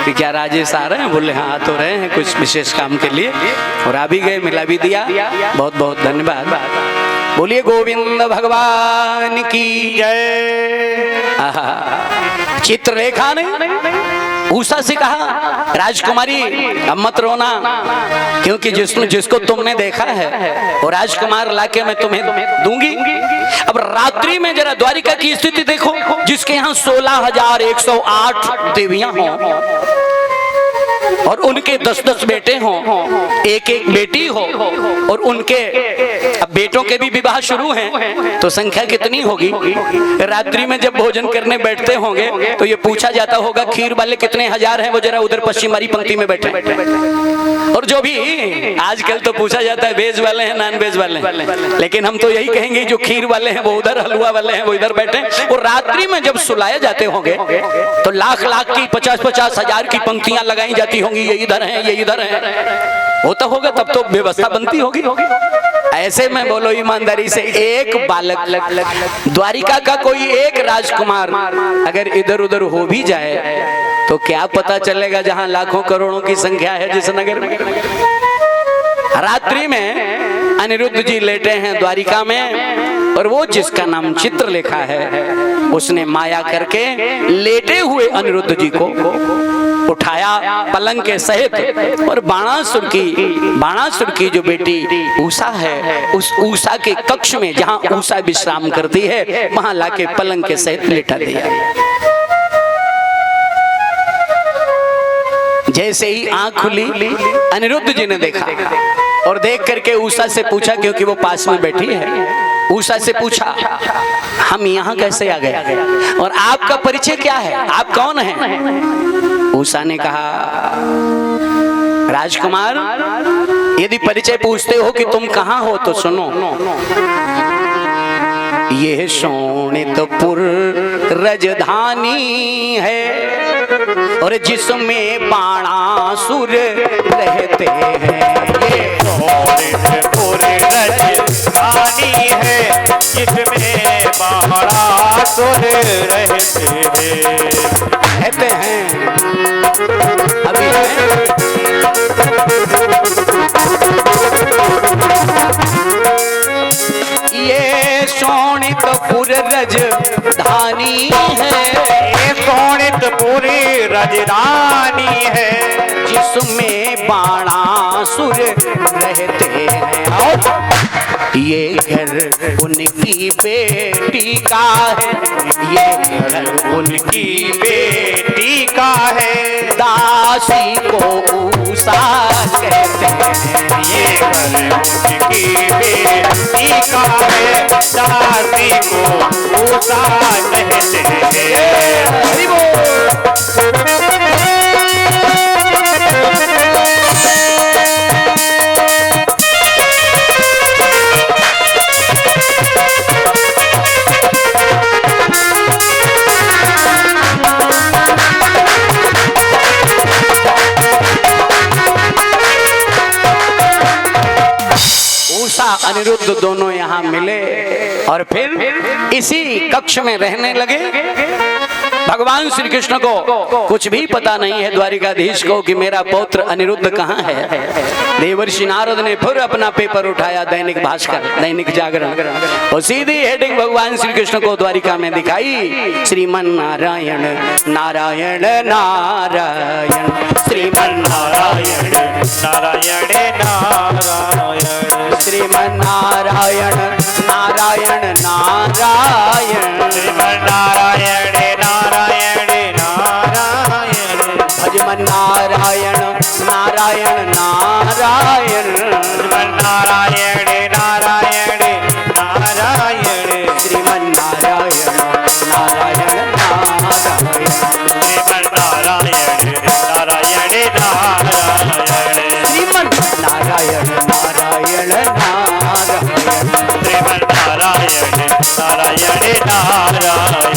कि क्या राजेश आ रहे हैं? बोले हाँ, आ तो रहे हैं कुछ विशेष काम के लिए, और आ भी गए, मिला भी दिया। बहुत बहुत धन्यवाद। बोलिए गोविंद भगवान की जय। चित्रलेखा ने उषा से कहा, राजकुमारी अब मत रोना, क्योंकि जिसको तुमने देखा है वो राजकुमार लाके मैं तुम्हें दूंगी। अब रात्रि में जरा द्वारिका की स्थिति देखो, जिसके यहाँ 16,108 देवियां हों और उनके 10-10 बेटे हों, एक बेटी हो, और उनके अब बेटों के भी विवाह शुरू हैं, तो संख्या कितनी होगी? रात्रि में जब भोजन करने बैठते होंगे तो ये पूछा जाता होगा, खीर वाले कितने हजार हैं? वो जरा उधर पश्चिम वाली पंक्ति में बैठे। और जो भी आजकल तो पूछा जाता है वेज वाले हैं, नॉन वेज वाले हैं, लेकिन हम तो यही कहेंगे जो खीर वाले हैं वो उधर, हलवा वाले हैं वो इधर बैठे। और रात्रि में जब सुलाए जाते होंगे तो लाख लाख की 50-50 हजार की पंक्तियां लगाई जाती होंगी, ये इधर है, ये इधर है, होता होगा, तब तो व्यवस्था बनती होगी। ऐसे में बोलो ईमानदारी से, एक बालक, द्वारिका का कोई एक राजकुमार अगर इधर उधर हो भी जाए तो क्या पता चलेगा जहां लाखों करोड़ों की संख्या है जिस नगर में। रात्रि में अनिरुद्ध जी लेटे हैं द्वारिका में, और वो जिसका नाम चित्रलेखा है उसने माया करके लेटे हुए अनिरुद्ध जी को उठाया पलंग के सहित, और बाणासुर की जो बेटी उषा है, उस उषा के कक्ष में जहां उषा विश्राम करती है वहां लाके पलंग के सहित लेटा दिया। जैसे ही आंख खुली अनिरुद्ध जी ने देखा, और देख करके उषा से पूछा, क्योंकि वो पास में बैठी है, उषा से पूछा, हम यहाँ कैसे आ गए और आपका परिचय क्या है, आप कौन हैं? उषा ने कहा, राजकुमार यदि परिचय पूछते हो कि तुम कहाँ हो तो सुनो, ये शोणितपुर राजधानी है और जिसमें बाणासुर रहते हैं। ये शोणितपुर राजधानी है जिसमें बाणासुर रहते हैं। अभी है। ये शोणितपुर राजधानी है, ये शोणितपुर राजधानी है जिसमें बाणासुर रहते हैं। ये घर उनकी बेटी का है, ये घर उनकी बेटी का है, दासी को उषा कहते हैं। ये घर उनकी बेटी का है, दासी को उषा कहते हैं। हरि बोल। अनिरुद्ध दोनों यहाँ मिले और फिर इसी कक्ष में रहने लगे। भगवान श्री कृष्ण को कुछ भी पता नहीं है द्वारिकाधीश को कि मेरा पौत्र अनिरुद्ध कहाँ है। देवर्षि नारद ने फिर अपना पेपर उठाया, दैनिक भास्कर, दैनिक जागरण, और सीधी हेडिंग भगवान श्री कृष्ण को द्वारिका में दिखाई, श्रीमन नारायण नारायण नारायण, श्रीमन नारायण नारायण नारायण, श्रीमन नारायण नारायण नारायण, श्रीमन नारायण नारायण नारायण, भजमन नारायण नारायण नारायण, श्रीमन नारायण नारायण नारायण, श्रीमन नारायण नारायण नारायण, श्रीमन नारायण नारायण नारायण, श्रीमन नारायण नारायण नारायण, श्रीमन नारायण नारायण नारायण।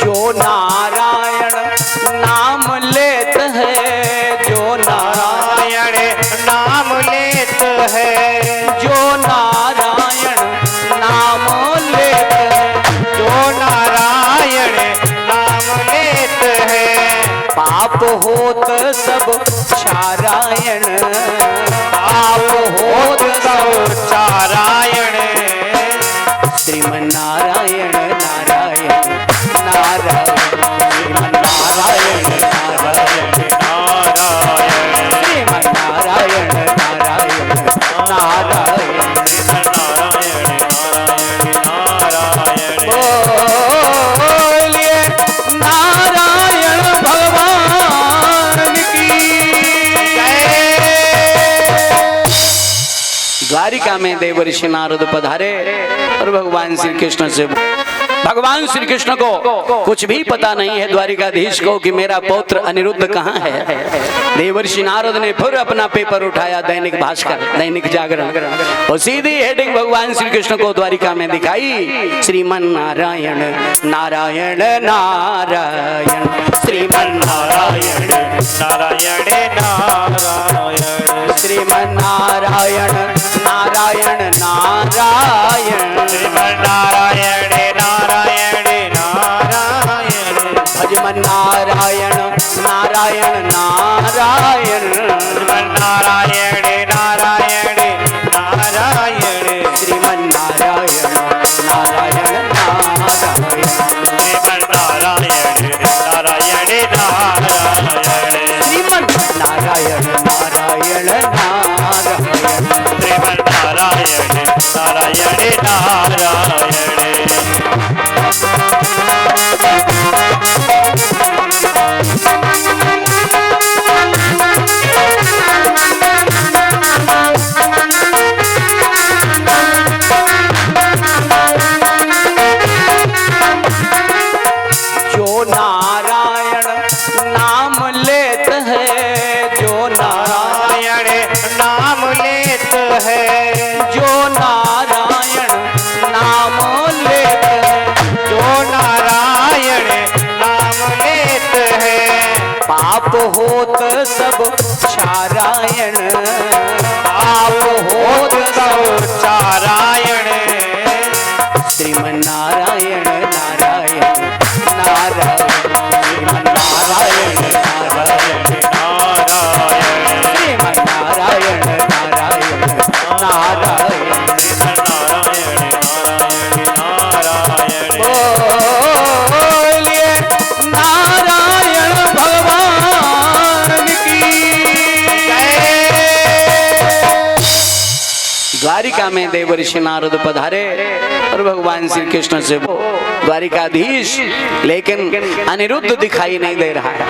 जो नारायण नाम लेत है, जो नारायण नाम लेत है, जो नारायण नाम लेत है, जो नारायण नाम लेत है, पाप होत सब क्षारायण, पाप होत सब चारायण, श्रीमन नारायण नारायण नारायण, श्रीमन नारायण नारायण नारायण, श्रीमन नारायण नारायण नारायण, नारायण नारायण, बोलिए नारायण भगवान की जय। द्वारिका में देवर्षि नारद पधारे और भगवान श्री कृष्ण से, भगवान श्री कृष्ण को कुछ भी पता नहीं है द्वारिकाधीश को कि मेरा पौत्र अनिरुद्ध कहाँ है। देवर्षि नारद ने फिर अपना पेपर उठाया, दैनिक भास्कर, दैनिक जागरण, और सीधी हेडिंग भगवान श्री कृष्ण को द्वारिका में दिखाई, श्रीमन नारायण नारायण नारायण, श्रीमन नारायण नारायण नारायण, श्रीमन नारायण नारायण नारायण, श्रीमन नारायण नारायण नारायण, भजमन नारायण नारायण नारायण, श्रीमन नारायण नारायण नारायण, श्रीमन नारायण नारायण नारायण, श्रीमन नारायण नारायण नारायण, श्रीमन नारायण नारायण नारायण, श्रीमन नारायण नारायण नारायण। जो नारायण नाम लेत है, जो नारायण नाम लेत है, जो नारायण नाम लेत है, जो नारायण नाम लेत है, पाप होत सब क्षारायण, पाप होत सब चारायण, श्रीमन नारायण नारायण नारायण, श्रीमन नारायण नारायण नारायण, श्रीमन नारायण नारायण नारायण, नारायण नारायण, बोलिए नारायण भगवान की जय। द्वारिका में देवर्षि नारद पधारे और भगवान श्री कृष्ण से, द्वारिकाधीश लेकिन अनिरुद्ध दिखाई नहीं दे रहा है,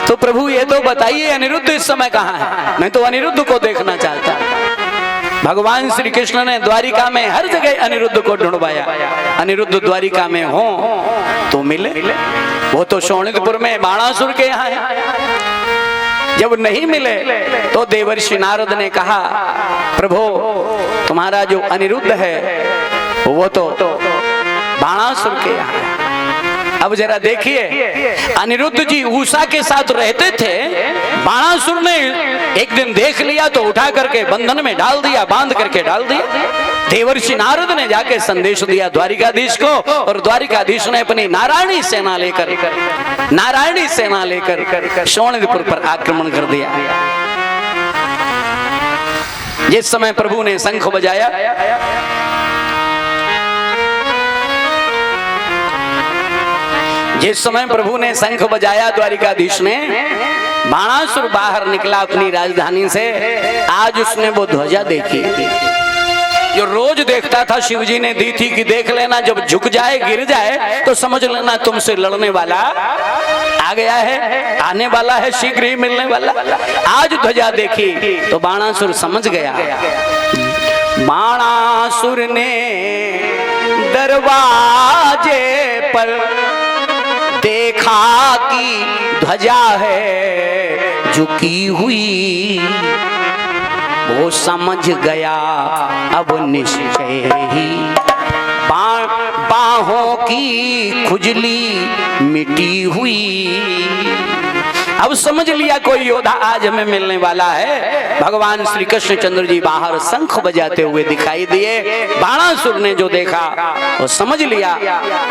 तो प्रभु ये तो बताइए अनिरुद्ध इस समय कहाँ है, मैं तो अनिरुद्ध को देखना चाहता। भगवान श्री कृष्ण ने द्वारिका में हर जगह अनिरुद्ध को ढूंढवाया, अनिरुद्ध द्वारिका में हो तो मिले, वो तो शोणितपुर में बाणासुर के यहाँ है। जब नहीं मिले तो देवर्षि नारद ने कहा, प्रभु तुम्हारा जो अनिरुद्ध है वो तो बाणासुर के यहाँ। अब जरा देखिए, अनिरुद्ध जी उषा के साथ रहते थे, बाणासुर ने एक दिन देख लिया तो उठा करके बंधन में डाल दिया, बांध करके डाल दिया। देवर्षि नारद ने जाके संदेश दिया द्वारिकाधीश को, और द्वारिकाधीश ने अपनी नारायणी सेना लेकर शोणितपुर पर आक्रमण कर दिया। जिस समय प्रभु ने शंख बजाया, द्वारिकाधीश ने, बाणासुर बाहर निकला अपनी राजधानी से। आज उसने वो ध्वजा देखी जो रोज देखता था, शिवजी ने दी थी कि देख लेना, जब झुक जाए गिर जाए तो समझ लेना तुमसे लड़ने वाला आ गया है, आने वाला है, शीघ्र ही मिलने वाला। आज ध्वजा देखी तो बाणासुर समझ गया। बाणासुर ने दरवाजे पर देखा कि ध्वजा है झुकी हुई, वो समझ गया अब निश्चय ही, बाहों की खुजली मिटी हुई। अब समझ लिया कोई योद्धा आज हमें मिलने वाला है। भगवान श्री कृष्णचंद्र जी बाहर शंख बजाते हुए दिखाई दिए। बाणासुर ने जो देखा वो समझ लिया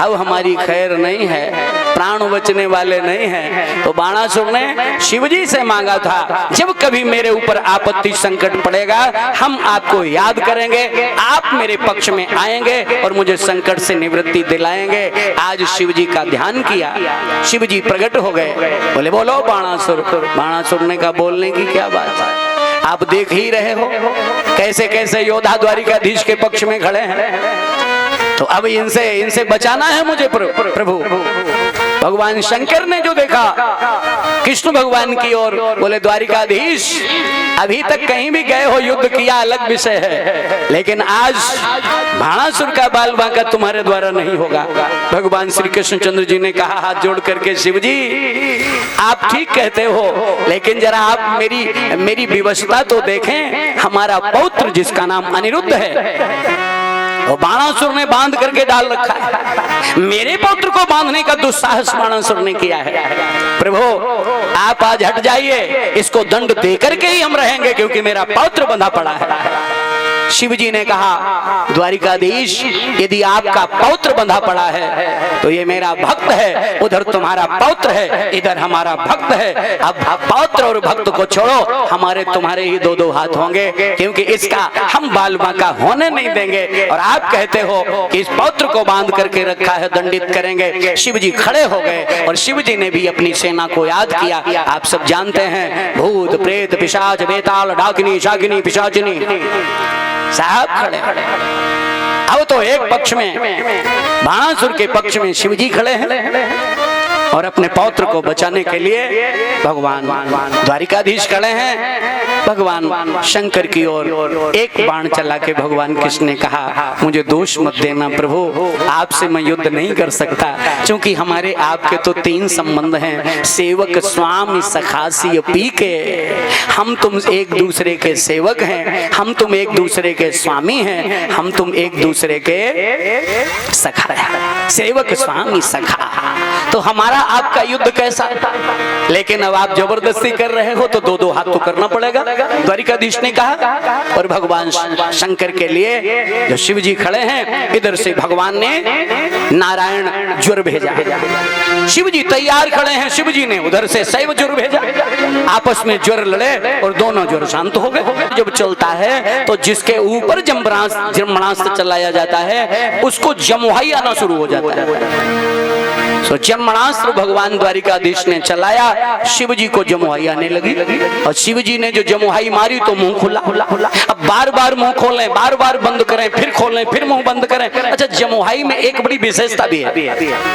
अब हमारी खैर नहीं है, प्राण बचने वाले नहीं हैं। तो बाणासुर ने शिवजी से मांगा था, जब कभी मेरे ऊपर आपत्ति संकट पड़ेगा हम आपको याद करेंगे, आप मेरे पक्ष में आएंगे और मुझे संकट से निवृत्ति दिलाएंगे। आज शिवजी का ध्यान किया, शिवजी प्रकट हो गए, बोले बोलो बाणासुर। बाणासुर ने कहा बोलने की क्या बात है, आप देख ही रहे हो कैसे कैसे योद्धा द्वारिकाधीश के पक्ष में खड़े हैं, तो अब इनसे बचाना है मुझे प्रभु। भगवान शंकर ने जो देखा कृष्ण भगवान की ओर, बोले द्वारिकाधीश अभी तक कहीं भी गए हो, युद्ध किया अलग विषय है, लेकिन आज बाणासुर का बाल बांका तुम्हारे द्वारा नहीं होगा। भगवान श्री कृष्णचंद्र जी ने कहा हाथ जोड़ करके, शिव जी आप ठीक कहते हो, लेकिन जरा आप मेरी विवशता तो देखें। हमारा पौत्र जिसका नाम अनिरुद्ध है वो बाणासुर ने बांध करके डाल रखा है, मेरे पौत्र को बांधने का दुस्साहस बाणासुर ने किया है। प्रभु आप आज हट जाइए, इसको दंड देकर के ही हम रहेंगे, क्योंकि मेरा पौत्र बंधा पड़ा है। शिवजी ने कहा द्वारिकाधीश यदि आपका पौत्र बंधा पड़ा है तो ये मेरा भक्त है, उधर तुम्हारा पौत्र है, इधर हमारा भक्त है। अब पौत्र और भक्त को छोड़ो, हमारे तुम्हारे ही दो हाथ होंगे, क्योंकि इसका हम बाल बांका होने नहीं देंगे। और आप कहते हो कि इस पौत्र को बांध करके रखा है, दंडित करेंगे। शिवजी खड़े हो गए और शिवजी ने भी अपनी सेना को याद किया। आप सब जानते हैं भूत प्रेत पिशाच बेताल डाकिनी शाकिनी पिशाचिनी साहब खड़े। अब तो एक पक्ष में बाणासुर के पक्ष में शिवजी खड़े हैं और अपने पौत्र को बचाने के लिए भगवान द्वारिकाधीश खड़े हैं। भगवान शंकर की ओर एक बाण चला के भगवान कृष्ण ने कहा मुझे दोष मत देना प्रभु, आपसे मैं युद्ध नहीं कर सकता, क्योंकि हमारे आपके तो 3 संबंध हैं, सेवक स्वामी सखासी पी के। हम तुम एक दूसरे के सेवक हैं, हम तुम एक दूसरे के स्वामी हैं, हम तुम एक दूसरे के सखा हैं, सेवक स्वामी सखा। तो हमारा आपका युद्ध कैसा? लेकिन अब आप जबरदस्ती कर रहे हो तो 2 हाथ तो करना पड़ेगा, द्वारिकाधीश ने कहा। और भगवान शंकर के लिए जो शिव जी खड़े हैं, इधर से भगवान ने नारायण ज्वर भेजा, शिव जी तैयार खड़े हैं, शिव जी ने उधर से शैव ज्वर भेजा। आपस में ज्वर लड़े और दोनों ज्वर शांत हो गए। जब चलता है तो जिसके ऊपर जमणास्त्र चलाया जाता है उसको जमुहाई आना शुरू हो जाता है। तो जमणास्त्र भगवान द्वारिकाधीश ने चलाया, शिव जी को जमुहाई आने लगी और शिव जी ने जो जमुहाई मारी तो मुंह खुला। अब बार बार मुंह खोलें, बार बार बंद करें, फिर खोलें, फिर मुंह बंद करें। अच्छा, जमुहाई में एक बड़ी विशेषता भी है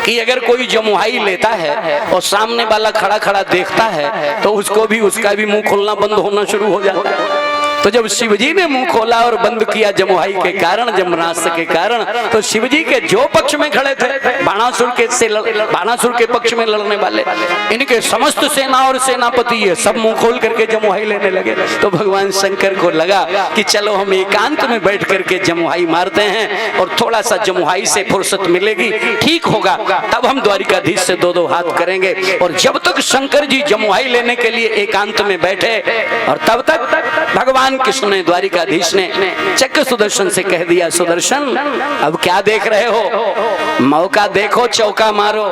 कि अगर कोई जमुहाई लेता है और सामने वाला खड़ा खड़ा देखता है तो उसको भी उसका भी मुंह खोलना बंद होना शुरू हो जाता है। तो जब शिवजी ने मुंह खोला और बंद किया जमुहाई के कारण, जमरास्त्र के कारण, तो शिवजी के जो पक्ष में खड़े थे बाणासुर के पक्ष में लड़ने वाले, इनके समस्त सेना और सेनापति ये सब मुंह खोल करके जमुहाई लेने लगे। तो भगवान शंकर को लगा कि चलो हम एकांत में बैठ करके जमुहाई मारते हैं और थोड़ा सा जमुहाई से फुर्सत मिलेगी, ठीक होगा, तब हम द्वारिकाधीश से दो हाथ करेंगे। और जब तक शंकर जी जमुहाई लेने के लिए एकांत में बैठे, और तब तक भगवान कृष्ण ने, द्वारिकाधीश ने चक्र सुदर्शन से कह दिया, सुदर्शन अब क्या देख रहे हो, मौका देखो, चौका मारो।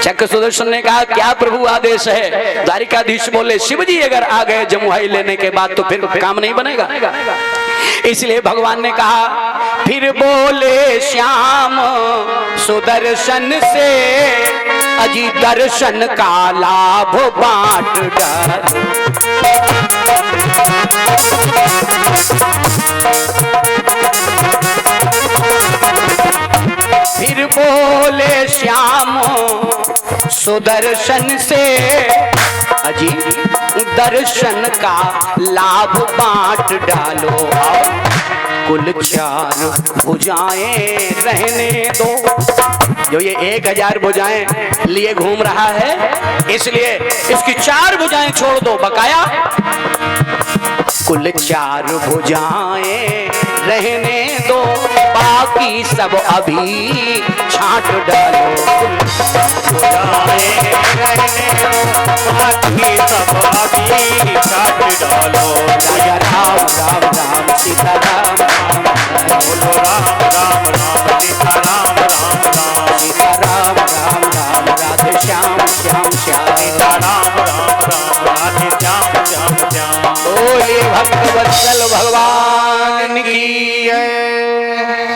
चक्र सुदर्शन ने कहा क्या प्रभु आदेश है। द्वारिकाधीश बोले शिवजी अगर आ गए जमुहाई लेने के बाद तो फिर काम नहीं बनेगा। इसलिए भगवान ने कहा, फिर बोले श्याम सुदर्शन से अजी दर्शन का लाभ बांट डाल। फिर बोले श्याम सुदर्शन से अजी दर्शन का लाभ बांट डालो, कुल 4 भुजाएं रहने दो। जो ये 1000 भुजाएं लिए घूम रहा है, इसलिए इसकी 4 भुजाएं छोड़ दो, बकाया कुल 4 भुजाएं रहने दो, बाकी सब अभी छांट डालो। भुजाएं रहने दो, बाकी सब अभी छांट डालो। राजा राम राम राम सीता राम बोलो राम राम राम सीता राम राम राम। सीता राम राम राम राधे श्याम श्याम श्याम। सीता राम राम राम राधे श्याम श्याम श्याम। बोले भक्तवत्सल भगवान की जय।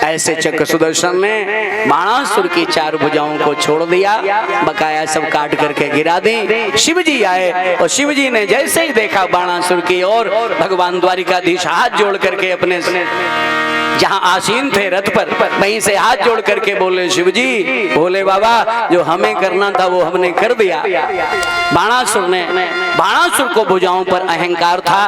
ऐसे चक्र सुदर्शन ने बाणासुर की 4 भुजाओं को छोड़ दिया, बकाया सब काट करके गिरा दी। शिवजी आए और शिवजी ने जैसे ही देखा बाणासुर की ओर, भगवान द्वारिकाधीश हाथ जोड़ करके अपने जहां आसीन थे रथ पर, वहीं से हाथ जोड़ करके बोले शिवजी, बोले बाबा जो हमें करना था वो हमने कर दिया। बाणासुर को भुजाओं पर अहंकार था।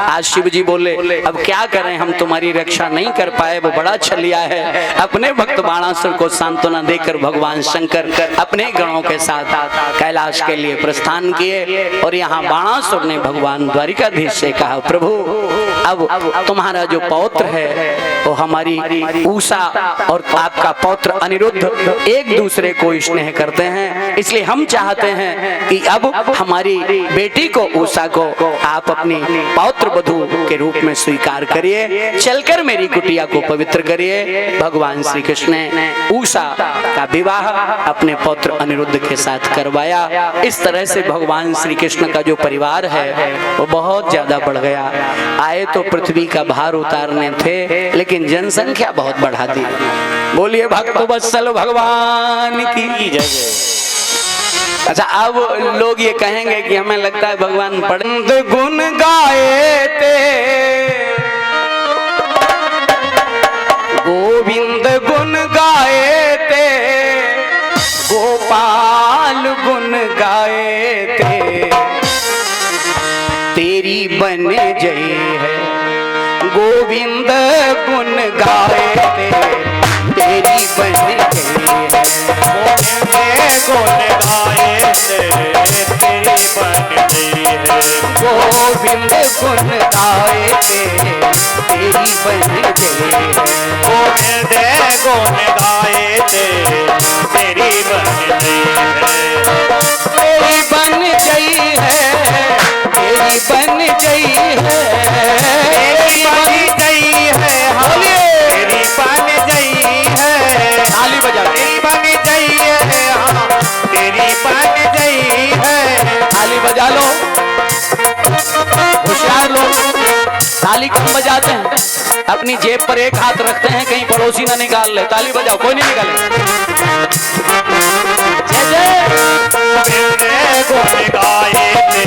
आज शिवजी बोले अब क्या करें, हम तुम्हारी रक्षा नहीं कर पाए, वो बड़ा छलिया है। अपने भक्त बाणासुर को सांत्वना देकर भगवान शंकर अपने गणों के साथ कैलाश के लिए प्रस्थान किए। और यहाँ बाणासुर ने भगवान द्वारिकाधीश से कहा, प्रभु अब तुम्हारा जो पौत्र है वो हमारी उषा और आपका पौत्र अनिरुद्ध एक दूसरे को स्नेह करते हैं, इसलिए हम चाहते हैं कि अब हमारी बेटी को उषा को आप अपनी पौत्र वधू के रूप में स्वीकार करिए, चलकर मेरी कुटिया को पवित्र करिए। भगवान श्री कृष्ण ने उषा का विवाह अपने पौत्र अनिरुद्ध के साथ करवाया। इस तरह से भगवान श्री कृष्ण का जो परिवार है वो बहुत ज्यादा बढ़ गया। आए तो पृथ्वी का भार उतारने थे, लेकिन जनसंख्या बहुत बढ़ा दी। बोलिए भक्तवत्सल भगवान की जय। अच्छा, अब लोग ये कहेंगे कि हमें लगता है भगवान पंडित गुण गाए थे, गोविंद गुण गाए थे, गोपाल गुण गाए थे, तेरी बन जय है। गोविंद गुण गाए थे, तेरी बन जय है। गुण गाए थे, तेरी बन जय है। गोविंद गुण गाए थे, तेरी बन जय है। गोविंद गुण गाए थे, तेरी बन जय है। तेरी बन जय है, तेरी बन जय है, तेरी बन जय है। बोलिए तेरी बन जय है। ताली बजा, तेरी बन जय है। हाँ, तेरी बन जय है। ताली बजा लो, होशियार लोग ताली कम बजाते हैं, अपनी जेब पर एक हाथ रखते हैं कहीं पड़ोसी ना निकाल ले। ताली बजाओ, कोई नहीं निकाले। जय जय। गुण गाए थे,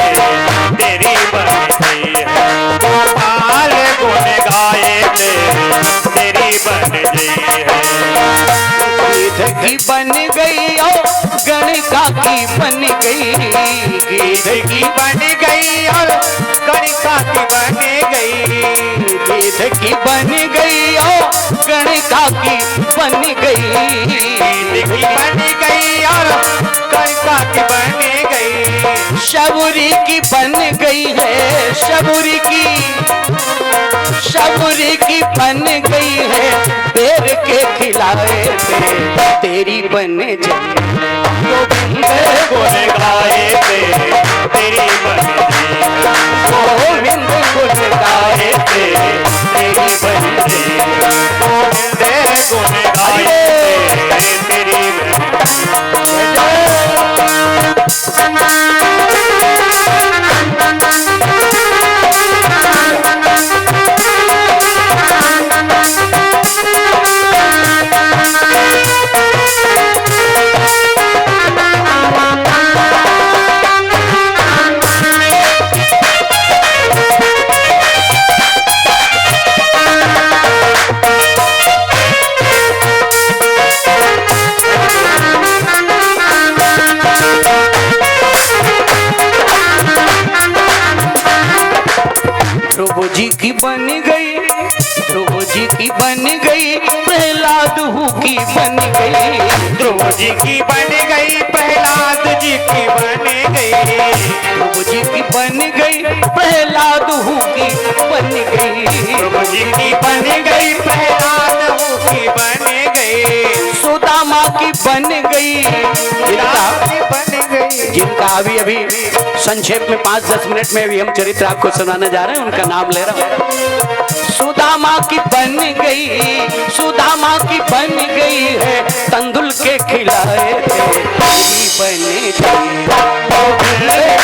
तेरी बन जय है। गोपाल गुण गाए थे, तेरी बन जय है। की बन गई ओ गणिका बन गई, गिद्ध की बन गई और कणिका की बन गई, गिद्ध की बन गई और गणिका की बन गई, गिद्ध की बन गई और कणिका की बन गई, शबरी की बन गई है, शबरी की बन गई है, पैर के खिलाए थे तेरी बन जाए, गोविंद गुण गाए थे तेरी बन गई, गोविंद गुण गाए थे तेरी बन जाए, गोविंद गुण गाए थे तेरी बन ध्रुव जी की बन गई, ध्रुव जी की बन गई, प्रहलाद की बन गई, ध्रुव जी की बन गई, प्रहलाद जी की बन गई, ध्रुव जी की बन गई, प्रहलाद की बन गई, ध्रुव जी की बन गई, प्रहलाद की बन गई, सुदामा की बन गई, जिनका अभी अभी संक्षेप में 5-10 मिनट में भी हम चरित्र आपको सुनाने जा रहे हैं, उनका नाम ले रहा हूं। सुदामा की बन गई, सुदामा की बन गई है, तंदुल के खिलाए थे तेरी बन गई,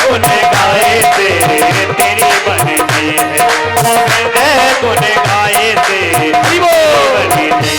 गुण गाए थे तेरी बन गई है, गुण गाए थे तेरी बन गई है।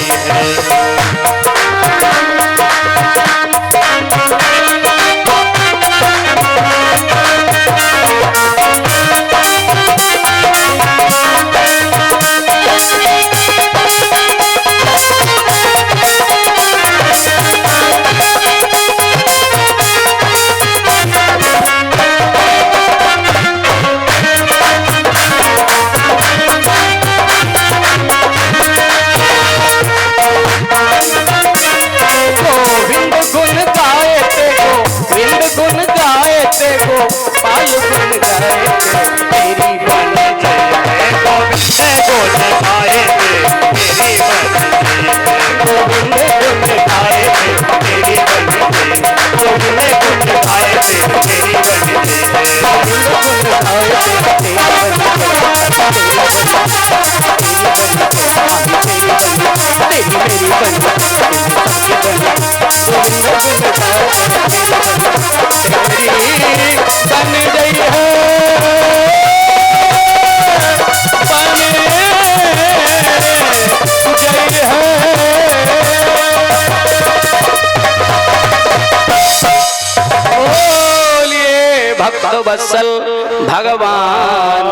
गोपाल गुण गाए तेरी बन जाए, गोविंद गुण गाए थे तेरी बन गई, गोविंद गुण गाए तेरी बन गई, गोविंद गुण गाए थे तेरी बन गई, गोविंद गुण गाए तेरी बन तेरी मेरी बन सबकी बन, गोविंद गुण गाए तेरी बन गई है, बन गई है। बोलिए भक्त वत्सल भगवान